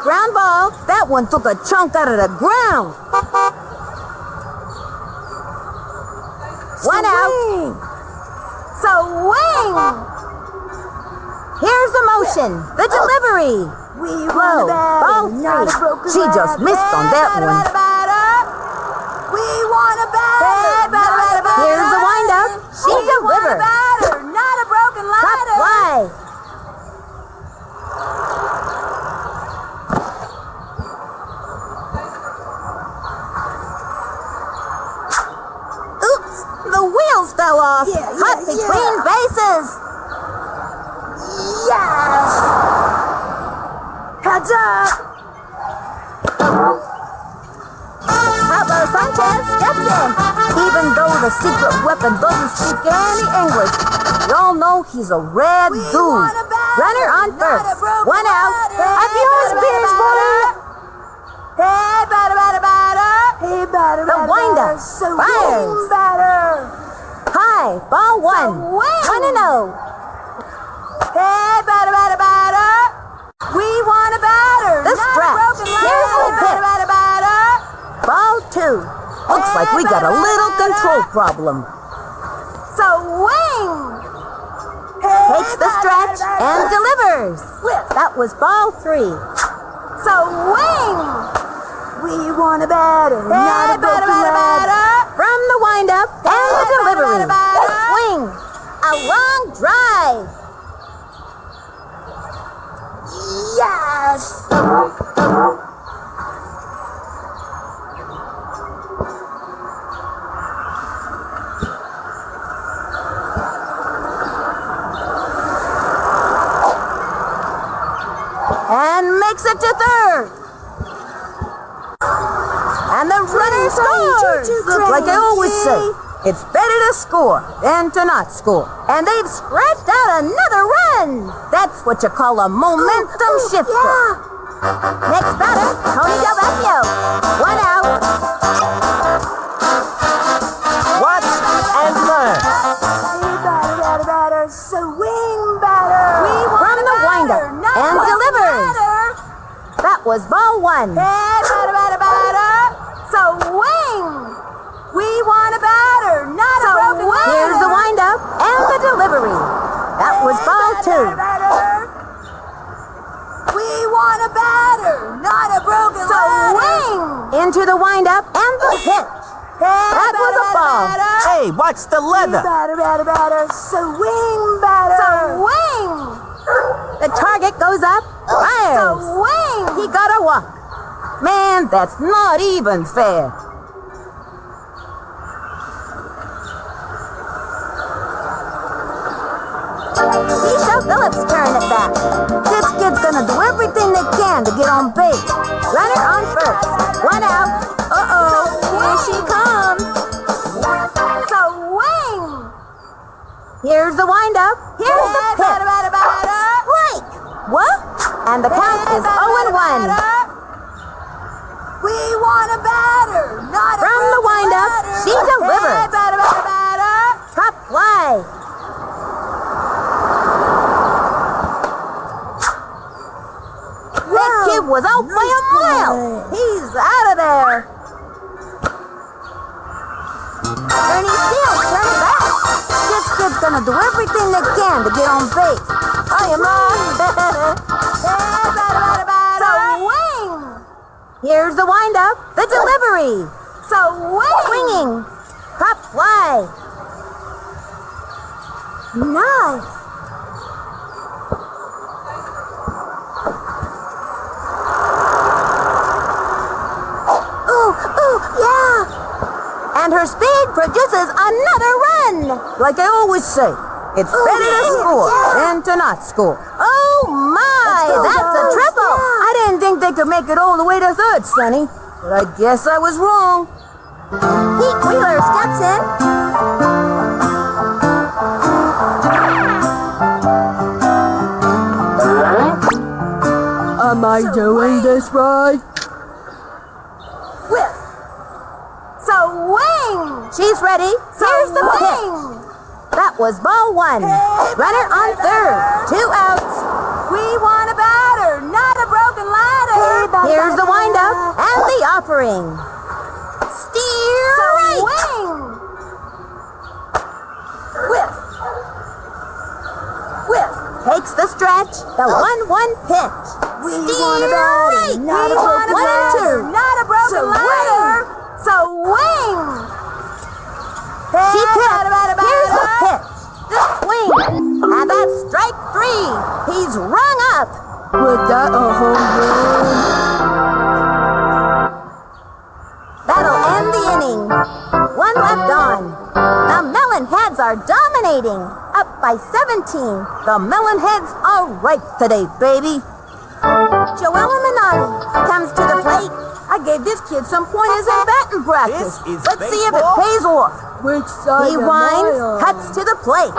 Ground ball. That one took a chunk out of the ground. 1 out. Swing! Swing! Here's the motion. The delivery. We Low. want a batter. Ball Not a three. broken She leg. just missed on that Batter, one. batter, batter! We want a batter! Hey, batter, batter, batter! Here's the windup. She We want a delivered. batter, not a broken Top ladder! fly. Oops, the wheels fell off. Yeah, Cut yeah, between yeah. bases. Yes! Heads up! Pablo Sanchez steps in. Even though the secret weapon doesn't speak any English, we all know he's a rad We dude. want a batter, Runner on not a first. broken 1 out. ladder. Adios, Batter, Bears batter, boy. Hey, batter, batter, batter! Hey, batter, The batter, windup. batter. Swing, Fires. batter! High. Ball one. Swing. 1-0. Hey, batter, batter, batter! We want a batter, The not stretch. a broken ladder! Here's the pitch. Batter, batter, batter! Ball two. Looks like we got a little control problem. Swing! Takes the stretch and delivers. That was ball three. Swing! We want a batter, not Hey, a batter, broken batter, leg. batter! From the windup and the Batter, delivery. batter, batter. The swing. A long drive. Yes! And makes it to third. And the runner scores. choo-choo Like I always say, train. it's better to score than to not score. And they've scratched out another run. That's what you call a momentum shifter. Yeah! Next batter, Tony Del Vecchio. 1 out. Watch and learn. Hey, batter, batter, batter. Swing, batter! We want From a the batter, windup not and a broken delivers. ladder. That was ball one. Hey, batter, batter, batter! Swing! We want a batter, not a broken ladder! Here's the windup and the delivery. That was ball two. We want a batter, not a broken ladder! Swing! Into the windup and the pitch. That was a ball. Hey, watch the Hey, leather. batter, batter, batter. Swing, batter! Swing! The target goes up, fires. Swing! He got a walk. Man, that's not even fair. Keisha Phillips turn it back. This kid's gonna do everything they can to get on base. Runner on first. One out. Uh-oh. Here she comes. Swing! Here's the windup. Here's the pitch. Strike! What? And the count is 0-1. We want a batter, not a From the windup, she delivers. Top fly. That kid was out by a mile. He's out of there. Ernie Steele, turn it back. This kid's gonna do everything they can to get on base. Hiya, Mom. Swing! Here's the windup, the delivery. Swinging. Top fly. Nice. Ooh, yeah. And her speed produces another run. Like I always say, it's better to score than to not score. Oh my, that's a triple. I didn't think they could make it all the way to third, Sonny. But I guess I was wrong. Pete Wheeler steps in. Am I doing this right? Whip! Swing! She's ready. Here's the pitch. That was ball one. Runner on third. 2 outs. We want a batter, not a broken ladder. Here's the windup and the offering. Steer right. Swing! Whip! Whip! Takes the stretch. The 1-1 pitch. Steer right. Not a broken ladder. Not a broken ladder. Swing! She tipped. Here's the pitch. The swing. And that's strike 3. He's rung up. Was that a home run? That'll end the inning. 1 left on. The Melonheads are dominating. Up by 17. The Melonheads are right today, baby. Joella Minotti comes to the plate. I gave this kid some pointers in batting practice. This is Let's see if it baseball? pays off. Which side He am winds, I on? cuts to the plate.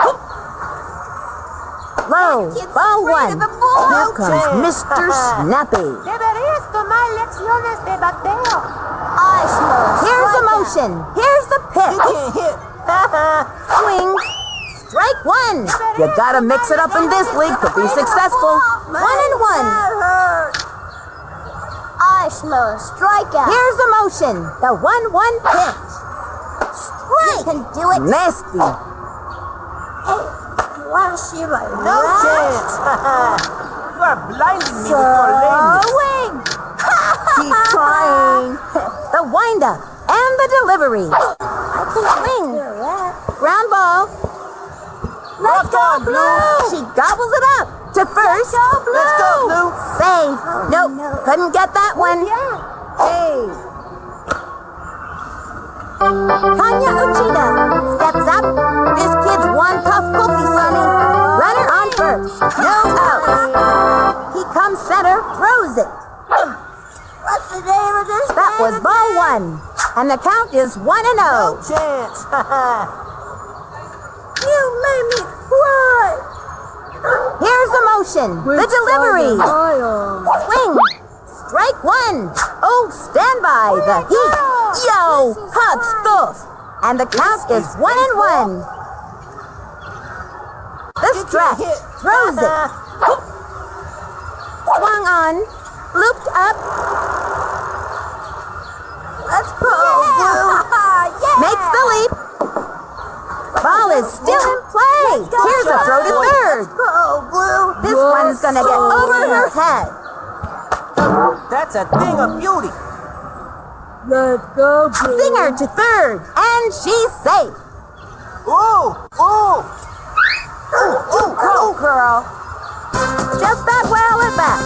Low, ball one. Here comes Mr. Snappy. Deberías tomar lecciones de bateo. Here's the motion. Here's the You pitch. can't hit. Swing. Strike 1. You gotta mix it up in this league to be successful. 1-1. I smell a strikeout. Here's the motion. The 1-1 pitch. Strike. can do it. Nasty. No chance. You are blinding me with your lameness. Swing. Keep trying. The windup and the delivery. Swing. Ground ball. Let's go, Blue. She gobbles it up to first. Let's go, Blue. Safe. Nope. Couldn't get that one. Hey. Tanya Uchida steps up. This kid's one tough cookie, Sonny. Runner on first. No outs. He comes center, throws it. What's the name of this? That was ball one. And the count is 1-0. No chance. You made me cry. Here's the motion. The delivery. Swing. Strike 1. Oh, stand by. The heat. Yo, hot stuff. And the count is 1-1. The stretch. Throws it. Swung on. Looped up. Let's go, Blue. Yeah. Makes the leap. Ball is still in play. Here's a throw to third. Go, Blue. This one's gonna get over her head. That's a thing of beauty. Let's go, Blue. Singer to third, and she's safe. Ooh, ooh. Go, girl. Just that well at bat.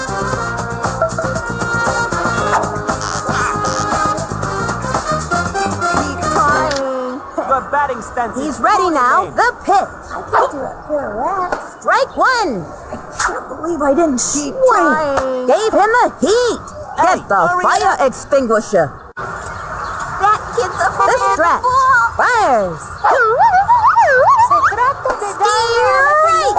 Keep trying. Your batting stance is He's ready now. ruining me. The pitch. I can do a pirouette. Strike 1. I can't believe I didn't swing. Gave him the heat. Get the hurry fire up. extinguisher. That kid's a The strap fires. Steer right.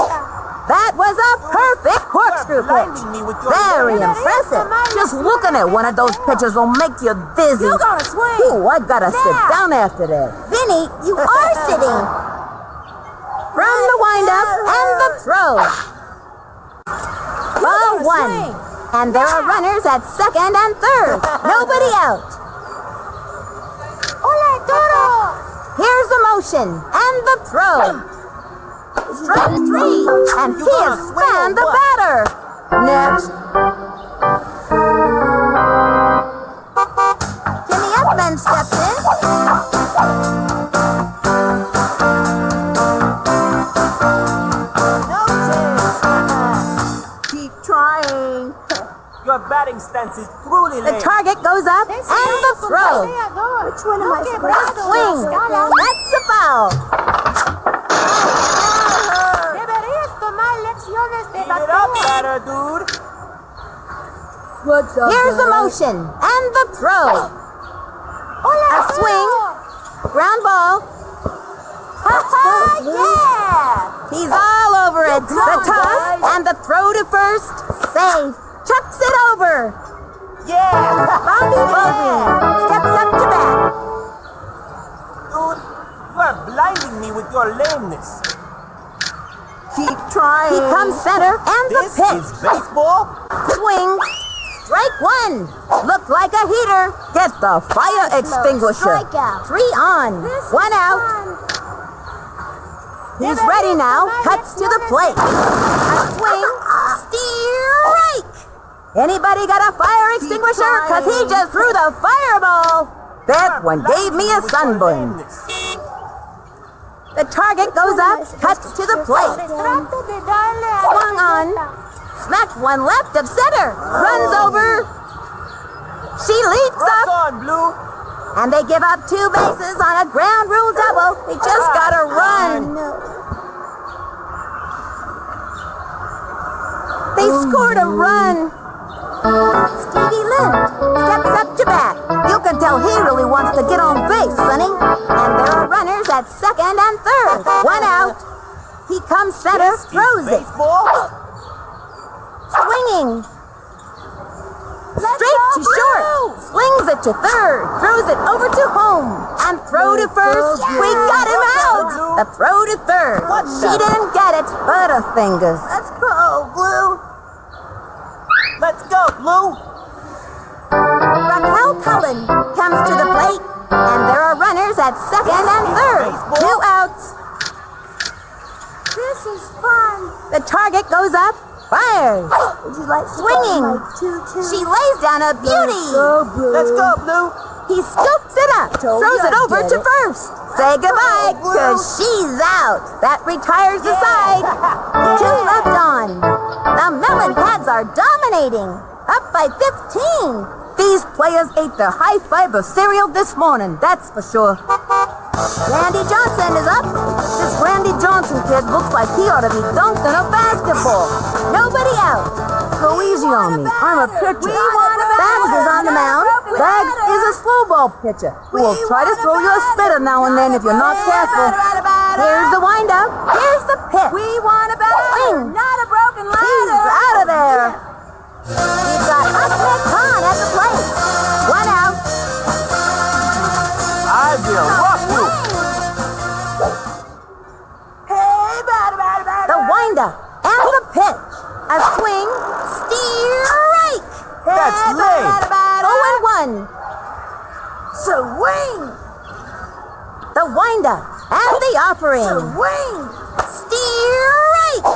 That was a perfect corkscrew pitch. Blinding me with your Very lens. impressive. Just looking at one of those pitches will make you dizzy. You're gonna swing. Ooh, I gotta sit down after that. Vinny, you are sitting. From the windup and the throw. Ball one. And there are runners at second and third. Nobody out. Hola, Toro. Here's the motion and the throw. Strike three. And he has found the batter. Next. Jimmy Upman steps in. No chance. Keep trying. Your batting stance is truly The lame. target goes up and the throw. Which one am I supposed to Swing. That's a foul. Deberías tomar lecciones de Keep it up, batter, dude. What's up? Here's the motion and the throw. A swing. Ground ball. Yeah. He's all over it. The toss and the throw to first. Safe. Chucks it over. Yeah. Bobby Baldwin steps up to bat. Dude, you are blinding me with your lameness. Keep trying. He comes center and the This pitch. is baseball? Swing. Strike one. Look like a heater. Get the fire extinguisher. Strikeout. 3 on. 1 out. He's ready now. Cuts to the plate. A swing. Strike. Anybody got a fire extinguisher? Cause he just threw the fireball. That one gave me a sunburn. The target goes up, cuts to the plate. Swung on. Smacked one left of center. Runs over. She leaps Rock up. on, Blue. And they give up 2 bases on a ground rule double. They just gotta run. They scored a run. Stevie Lind steps up to bat. You can tell he really wants to get on base, Sonny. And there are runners at second and third. 1 out. He comes center, This is throws it. baseball? Swinging. Straight to short. Slings it to third. Throws it over to home. And throw to first. We got him out. The throw to third. She didn't get it. Butterfingers. Let's go, Blue. Let's go, Blue. Raquel Cullen comes to the plate. And there are runners at second and third. 2 outs. This is fun. The target goes up. Fires. Would you like Swinging. She lays down a beauty. Let's go, Blue. He scoops it up, throws it over to first. Say goodbye, cause she's out. That retires the side. 2 left on. The Melon Pads are dominating. Up by 15. These players ate their high-fiber cereal this morning, that's for sure. Randy Johnson is up. This Randy Johnson kid looks like he ought to be dunked in a basketball. Nobody out. Go easy on me. I'm a pitcher. Bags is on the mound. Bags is a slow ball pitcher who will try to throw you a spitter now and then if you're not careful. Here's the windup. Here's the pitch. We want a batter, Swing. not a broken ladder. He's out of there. We've got Ahmed Khan at the plate. 1 out. I will rock you. Hey, batter. The windup and the pitch. A swing. Strike. That's late. 0-1. Swing. The windup and the offering. Swing. Strike.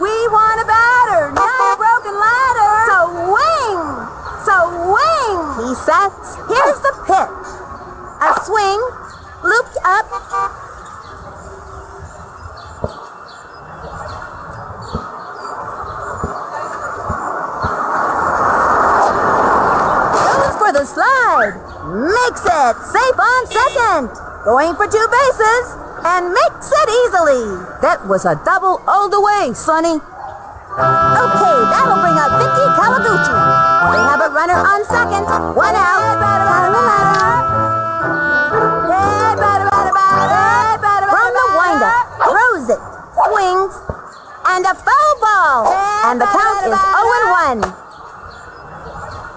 We want a batter, not a broken ladder. Swing. He sets. Here's the pitch. A swing. Looped up. Goes for the slide. Makes it. Safe on second. Going for 2 bases. And makes it easily. That was a double all the way, Sonny. Okay, that'll bring up Vicky Kawaguchi. They have a runner on second. One out. From the windup, throws it, swings, and a foul ball. And the count is 0-1.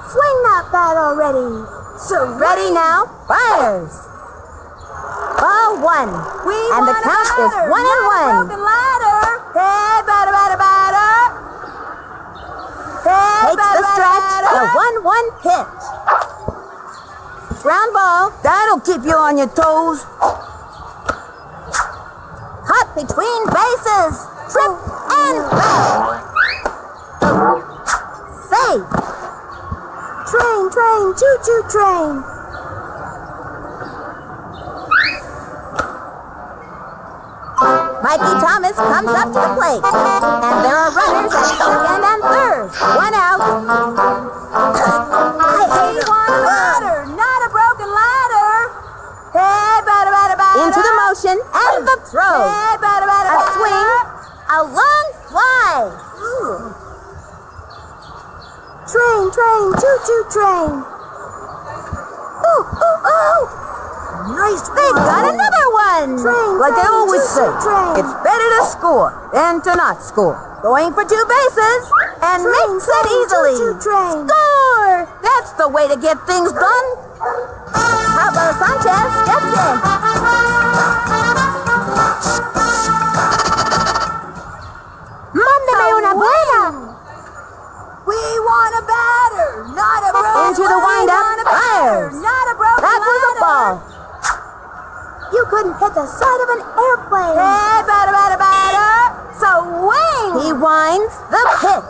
Swing that bat already. So ready now, fires. Ball one. And the count is 1-1. Takes the stretch, the 1-1 pitch. Ground ball. That'll keep you on your toes. Caught between bases. Trip and back. Safe. Train, train, choo-choo train. Mikey Thomas comes up to the plate. And there are runners at second and third. One out. Not a broken ladder. Into the motion and the throw. A swing. A long fly. Train, train, choo-choo train. Ooh, ooh, ooh. Nice They got another one. Train, Like I train, always say, choo-choo train. it's better to score than to not score. Going for 2 bases and Train, makes it train, easily. choo-choo train. Score! That's the way to get things done. Pablo Sanchez steps in. Mándeme una buena. We want a batter, not a broken Into the windup, fires. Not a broken That was a ball. You couldn't hit the side of an airplane. So wing. He winds the pitch.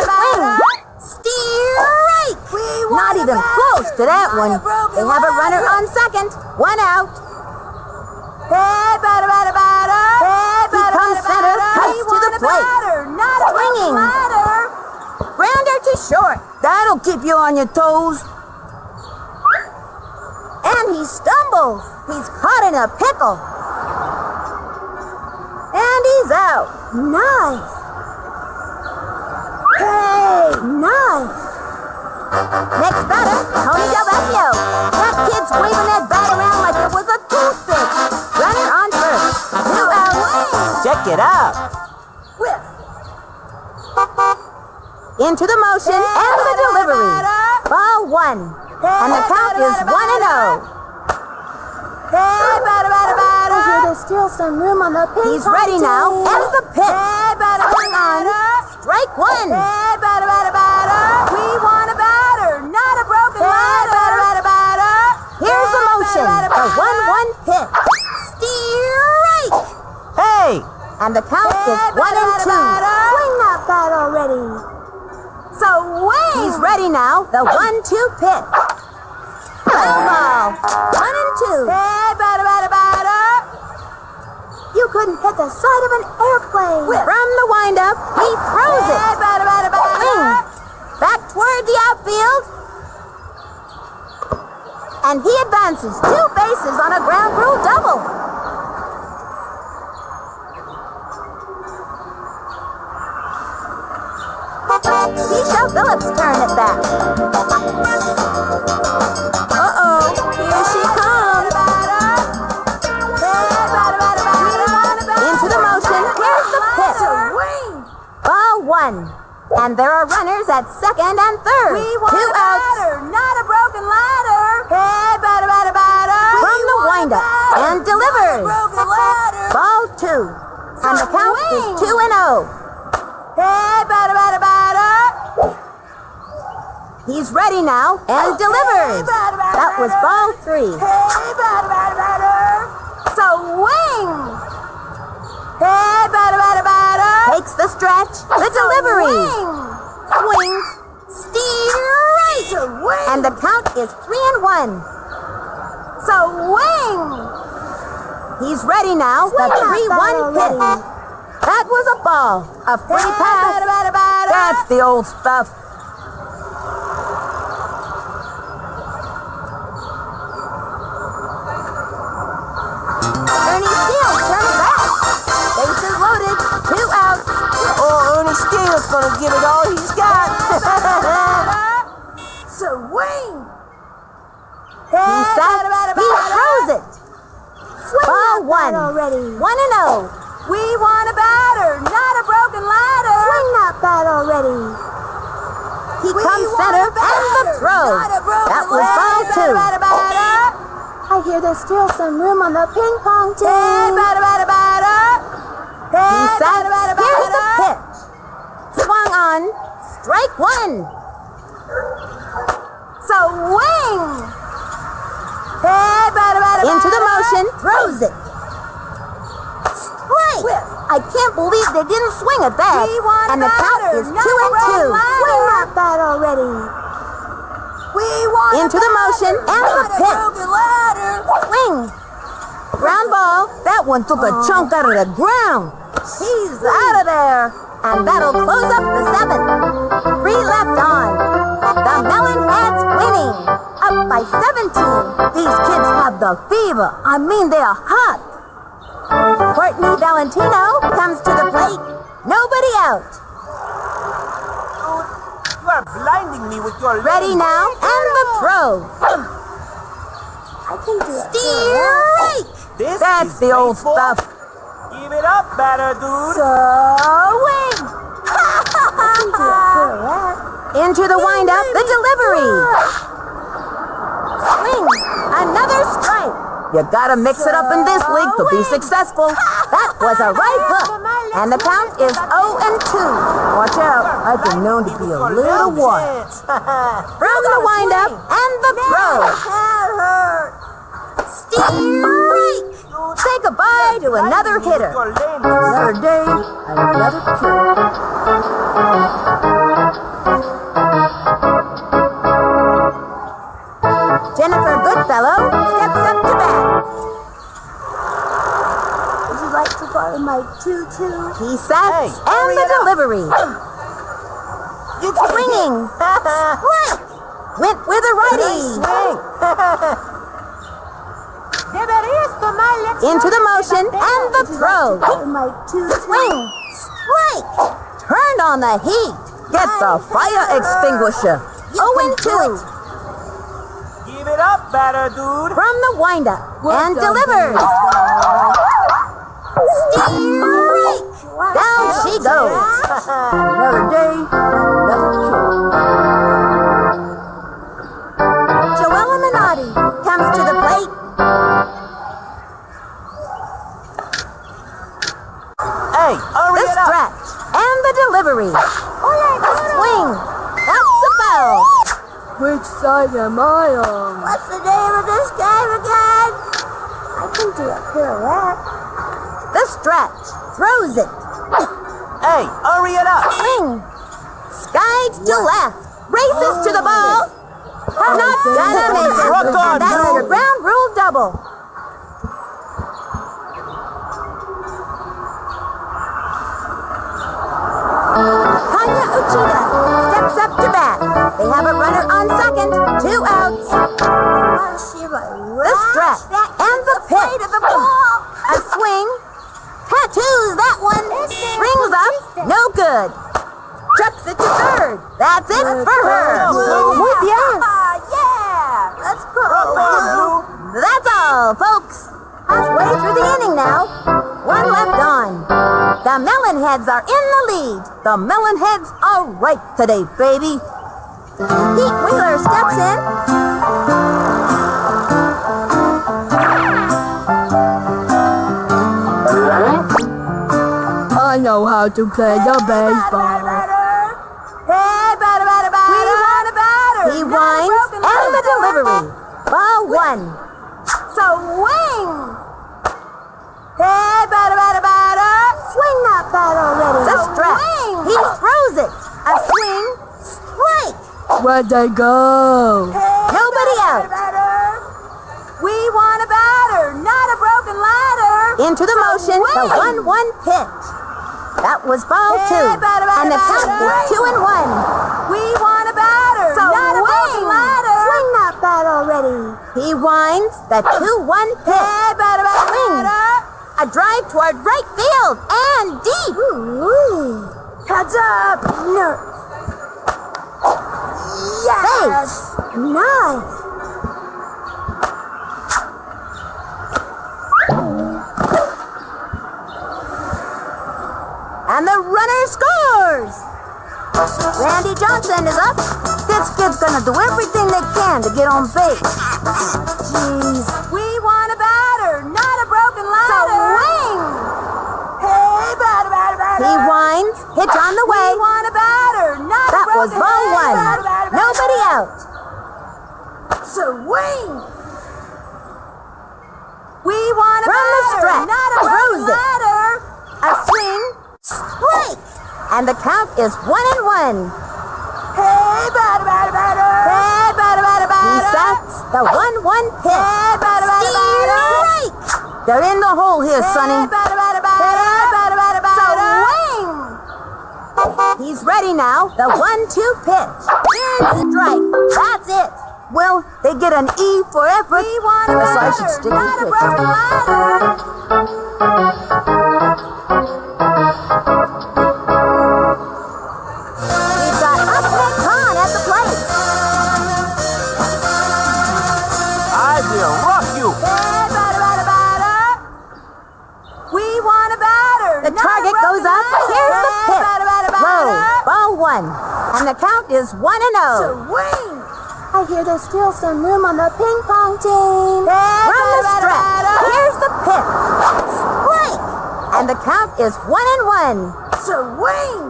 Swing. Strike. Not even close to that one. They have a runner on second. One out. He comes center, cuts to the plate. Swinging. Grounder to short. That'll keep you on your toes. And he stumbles. He's caught in a pickle. And he's out. Nice. Hey, nice. Next batter, Tony Del Vecchio. That kid's waving that bat around like it was a toothpick. Runner on first. 2 out. Check it out. Whiff. Into the motion and the delivery. Ball 1. And the count is 1-0. I hear there's still some room on the pin. He's ready now. And the pitch. Swing on. Strike 1. We want a batter, not a broken ladder. Here's the motion. The 1-1 pitch. Strike. Hey! And the count is 1-2. Swing that bat already. So wing. He's ready now. The 1-2 pitch. Foul ball. 1-2. You couldn't hit the side of an airplane. From the windup, he throws it. Swing. Back toward the outfield. And he advances 2 bases on a ground rule double. Keisha Phillips' turn at bat. Uh-oh, here she comes. Into the motion, here's the pitch. Ball 1. And there are runners at second and third. We want 2 a outs. batter, not a broken ladder. From the windup and delivers. Broken ladder. Ball 2. And the count is 2-0. He's ready now and delivers. That was ball 3. So wing. Takes the stretch, the delivery. Swings, strike. And the count is 3-1. So wing. He's ready now. The 3-1 pitch. That was a ball. A free pass. That's the old stuff. Ernie Steele turns back. Bases loaded. 2 outs. Oh, Ernie Steele's gonna give it all he's got. Swing! He sets, he throws it. Ball one. Already. 1-0. We want a batter, not a broken ladder. Swing that bat already. He comes center and the throw. That was ball two. I hear there's still some room on the ping pong team. He sets, here's the pitch. Swung on, strike one. Swing! Into the motion, throws it. Strike! I can't believe they didn't swing at that. We want And the count batter, is 2-2. not a broken ladder. Swing that bat already. We want Into the motion and the pitch. Swing. Ground ball. That one took a chunk out of the ground. He's out of there. And that'll close up the seventh. 3 left on. The Melonheads winning. Up by 17. These kids have the fever. I mean, they are hot. Courtney Valentino comes to the plate. Nobody out. You are blinding me with your Ready lame now, and the throw. I can do it. Strike! This That's is the old baseball. stuff. Give it up, batter dude. Swing! Into the windup, the delivery. Swing! Another strike. You gotta mix it up in this league to be successful. That was a right hook. And the count is 0-2. Watch out, I've been known to be a little wild. From the windup and the throw. Strike! Say goodbye to another hitter. Your lame. Another day, another kill. Jennifer Goodfellow steps up to bat. Would you like to borrow my tutu? He sets Hey, and hurry the it up. delivery. You can't Swinging. Strike! Went with a righty. swing. Into the motion and the throw. Borrow my tutu? Swing. Strike! Turned on the heat. Get the fire extinguisher. 0-2. Give it up, batter dude. From the windup and delivers. Strike! Down she goes. Another day, another kill. Joella Minotti comes to the plate. Hey, hurry The it up. stretch and the delivery. A swing. That's a foul. Which side am I on? What's the name of this game again? I can do a pirouette. The stretch. Throws it. Hey, hurry it up. Swing. Skies to left. Races to the ball. Not gonna make it. Rock on, That's dude. your ground rule double. Tanya Uchida steps up to bat. They have a runner on second. 2 outs. The stretch and the pitch. A swing. Tattoos that one. Rings up. No good. Chucks it to third. That's it for her. Muy bien. Yeah! Let's go! Rock on, Blue. That's all, folks. Halfway through the inning now. 1 left on. The Melonheads are in the lead. The Melonheads are right today, baby. Pete Wheeler steps in. I know how to play the baseball. Hey, batter, batter, batter! We want a batter! He winds and the delivery. Ball 1. Swing! Hey, batter, batter, batter! Swing that bat already. The stretch. He throws it. A swing. Strike. Where'd they go? Nobody out. We want a batter, not a broken ladder. Into the motion. The 1-1 pitch. That was ball 2. And the count is 2-1. We want a batter, not a broken ladder. Swing that bat already. He winds the 2-1 pitch. Hey, batter, batter, Swing. batter. A drive toward right field and deep. Ooh. Heads up! Nerd. Yes! Nice. And the runner scores! Randy Johnson is up. This kid's gonna do everything they can to get on base. Jeez. We want a batter, not a broken ladder. So wing! Hey, batter, batter, batter. He winds, hitch on the way. We want a batter, not That a broken was ball one. batter, batter, batter. Nobody out. Swing. We want a From the batter, stretch. not a Throws broken it. ladder. A swing, strike. And the count is 1-1. Hey, batter, batter, batter. Hey, batter, batter, He batter. sets the 1-1 pitch. Hey, batter, batter, batter. Strike. They're in the hole here, Sonny. Hey, batter, batter, batter. Hey, batter, batter, batter. Swing. He's ready now. The 1-2 pitch. Here's strike. That's it. Well, they get an E for effort. We want a Guess I batter, should stick not a with broken it. ladder. We've got Ahmed Khan at the plate. I will rock you. Hey, batter, batter, batter. We want a batter, The not a target broken goes up. ladder. Here's the Hey, pitch. batter, batter, Low. batter. Ball one. And the count is 1-0. Swing. I hear there's still some room on the ping pong team. From the batter, stretch. batter. Here's the pitch. Strike. And the count is 1-1. Swing.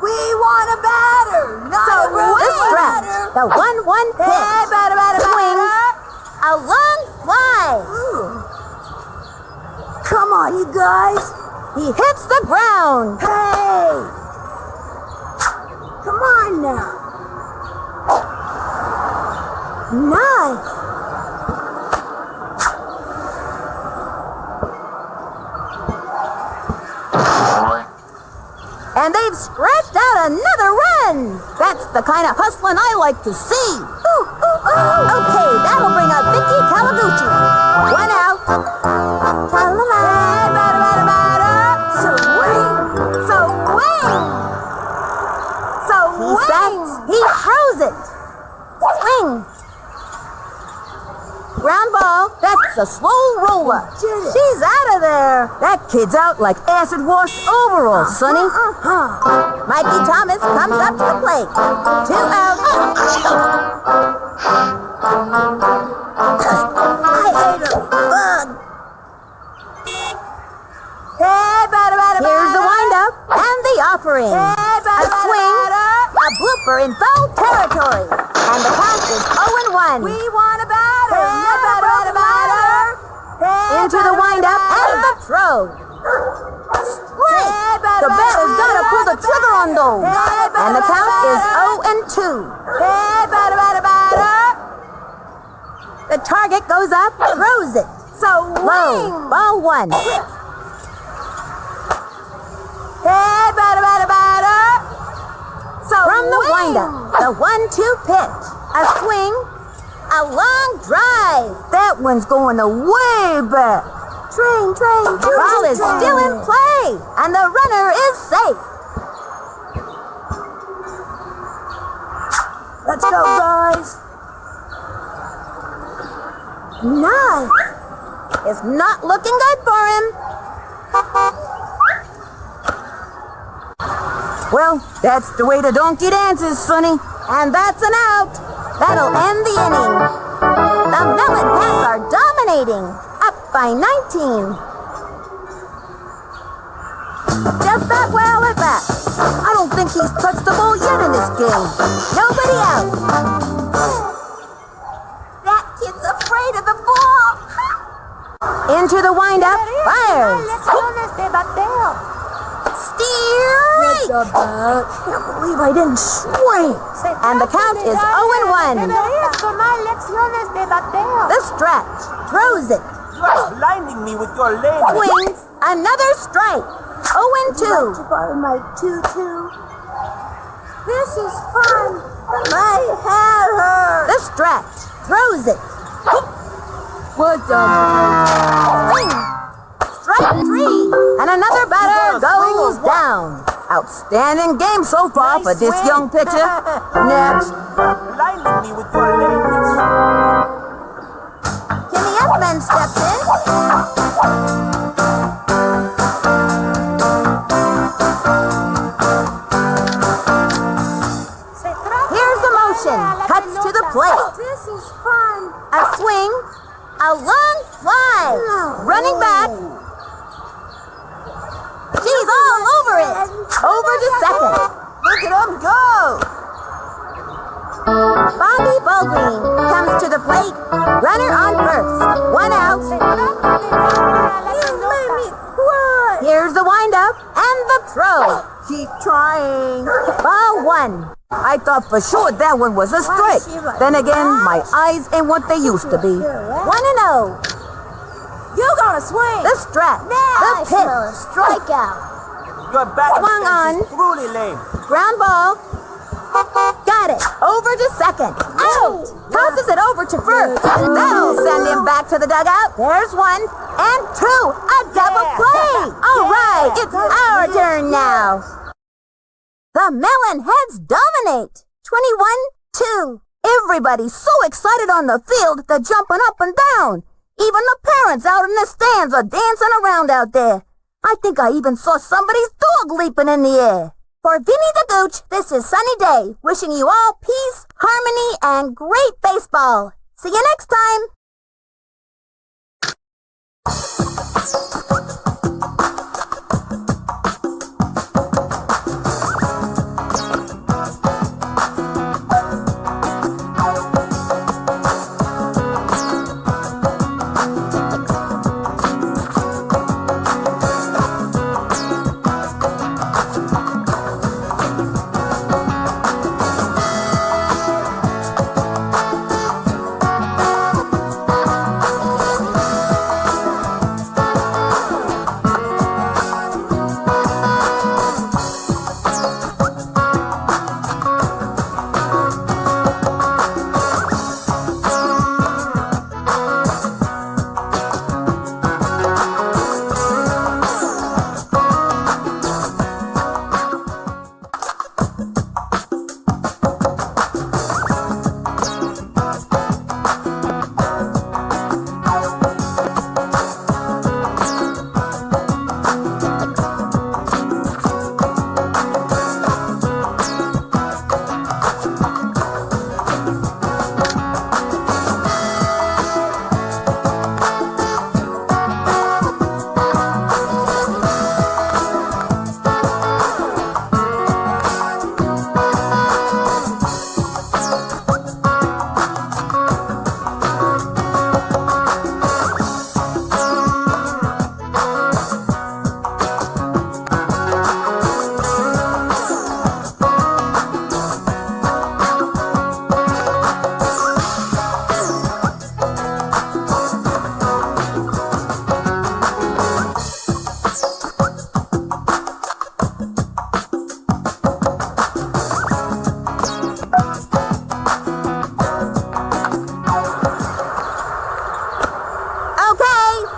We want a batter, not a broken The stretch. ladder. The 1-1 pitch. Hey, batter, batter, Swings. batter. A long fly. Come on, you guys. He hits the ground. Hey. Come on now. Nice. And they've scratched out another run. That's the kind of hustling I like to see. Ooh, ooh, ooh. Okay, that'll bring up Vicky Kawaguchi. One out. Ta-la-la. Hey, batter, batter, batter. Swing. He sets. He throws it. Swing. Ground ball. That's a slow roller. Did it. She's out of there. That kid's out like acid washed overalls, Sonny. Mikey Thomas comes up to the plate. 2 outs. I hate a bug. Hey, batter, batter, Here's the batter. windup and the offering. Hey, A batter, batter, swing, batter. a blooper in foul territory. And the count is 0-1. We want a batter, Hey, not a batter, broken batter, ladder. Hey, Into the batter, windup batter, and the batter. throw. Strike. Hey, batter, The batter, batter's got to pull the batter. trigger on those. Hey, batter, And the count batter, is batter. 0-2. Hey, batter, batter, batter. The target goes up, throws it. Low. Ball one. Hey, batter, batter, batter. From the windup, the 1-2 pitch. A swing, a long drive. That one's going away back. Train, train, The ball is still in play, and the runner is safe. Let's go, guys. Nice. It's not looking good for him. Well, that's the way the donkey dances, Sonny. And that's an out. That'll end the inning. The Melon Cats are dominating, up by 19. Just that well at bat. I don't think he's touched the ball yet in this game. Nobody out. That kid's afraid of the ball. Into the windup, fires. Strike! Can't believe I didn't swing. And the count is 0-1. The stretch, throws it, You are blinding me with your legs. swings, another strike. 0-2. To borrow my tutu. This is fun. My hair hurts. The stretch, throws it, What's up? swing, strike 3. And another batter goes down. Outstanding game so far Nice for this swing. young pitcher. Next. Blinding me with your lameness. Jimmy Edman steps in. Here's the motion. Cuts to the plate. This is fun. A swing. A long fly. Running back. She's all over it. Over to second. Look at him go. Bobby Baldwin comes to the plate. Runner on first. One out. Here's the windup and the throw. Keep trying. Ball one. I thought for sure that one was a strike. Then again, my eyes ain't what they used to be. 1-0. You gonna swing. The strap. I The smell pitch. a strikeout. Your back Swung on. is truly lame. Ground ball. Got it. Over to second. Out. Tosses it over to first. That'll send him back to the dugout. There's one. And two. A double play. All right. It's our turn now. The Melonheads dominate. 21-2. Everybody's so excited on the field, they're jumping up and down. Even the parents out in the stands are dancing around out there. I think I even saw somebody's dog leaping in the air. For Vinny the Gooch, this is Sunny Day, wishing you all peace, harmony, and great baseball. See you next time.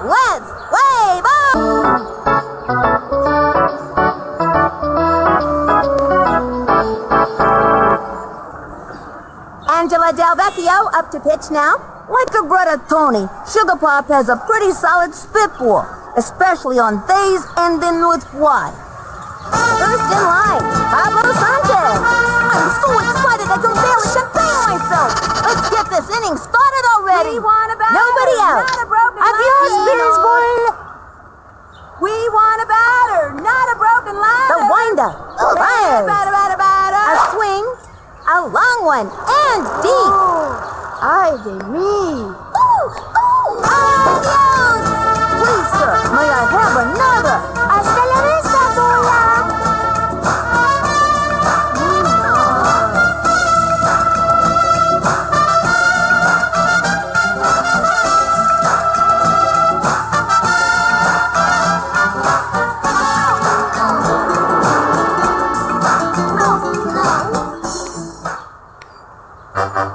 Let's play ball! Angela Del Vecchio up to pitch now. Like her brother Tony, Sugar Pop has a pretty solid spitball, especially on days ending with Y. First in line, Pablo Sanchez. I'm so excited I can barely contain myself. Let's get this inning started already. We want a batter, Nobody out. not a broken Adios, ladder. baseball. We want a batter, not a broken ladder. The windup. Fires. Batter, batter. A swing. A long one. And deep. Ay de mí. Adios. Please, sir, may I have another? Hasta la vista, bola.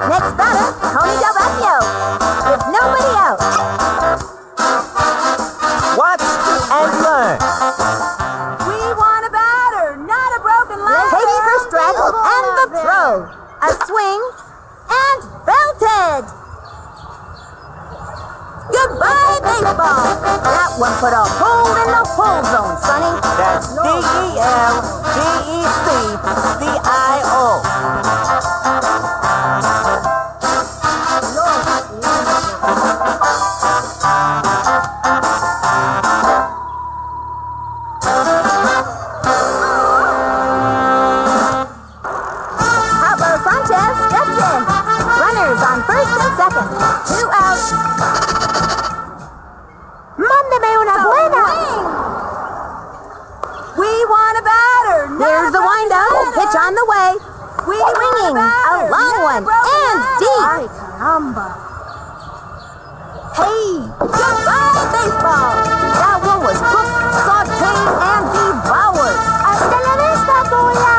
Next batter, Tony Del Vecchio. baseball. That one put a hole in the hole zone, Sonny. That's DELGECCIO. Pablo Sanchez steps in. Runners on first and second. 2 out. Mándeme una buena. We want a batter. Here's the windup. Pitch on the way. Swinging. A long one. And deep. Ay, caramba. Hey, goodbye, baseball. That one was cooked, sauteed, and devoured. Hasta la vista, bola.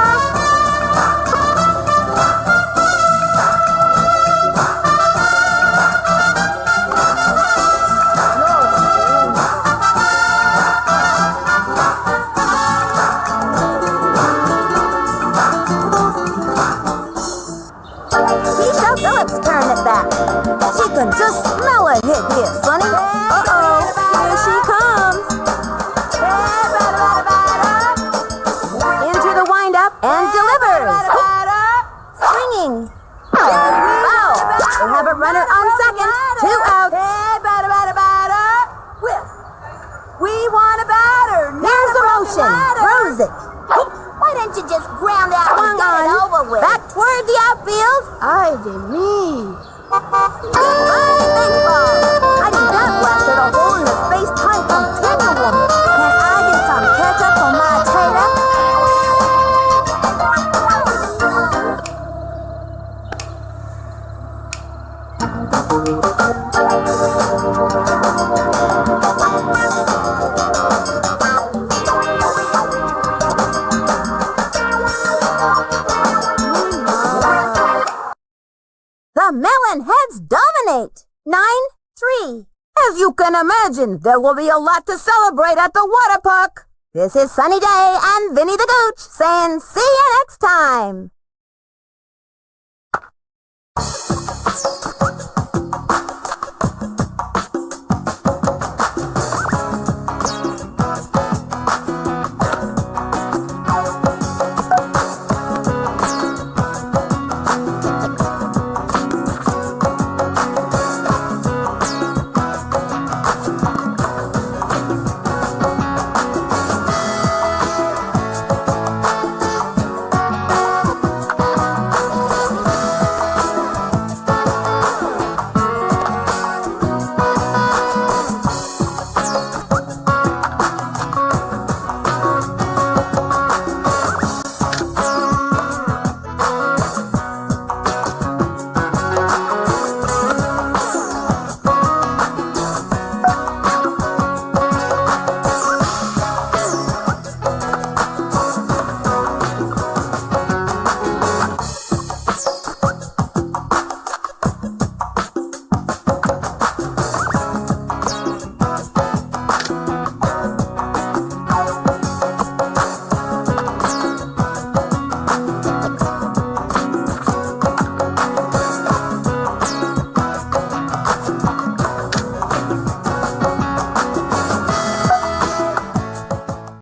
Keisha Phillips turned it back. She can just smell a hit here, Sonny. Uh-oh, here she comes. Into the windup and delivers. Swinging. Foul. They have a runner on second. 2 outs. We want a batter. Here's the motion. Throws it. Why don't you just ground out Swung and get it on. over with? Back toward the outfield. Ay, de mí. Goodbye, baseball. I think that blasted a hole in the space-time continuum. Can I get some ketchup on my tater? The Melonheads dominate. 9-3. As you can imagine, there will be a lot to celebrate at the water park. This is Sunny Day and Vinny the Gooch saying see you next time.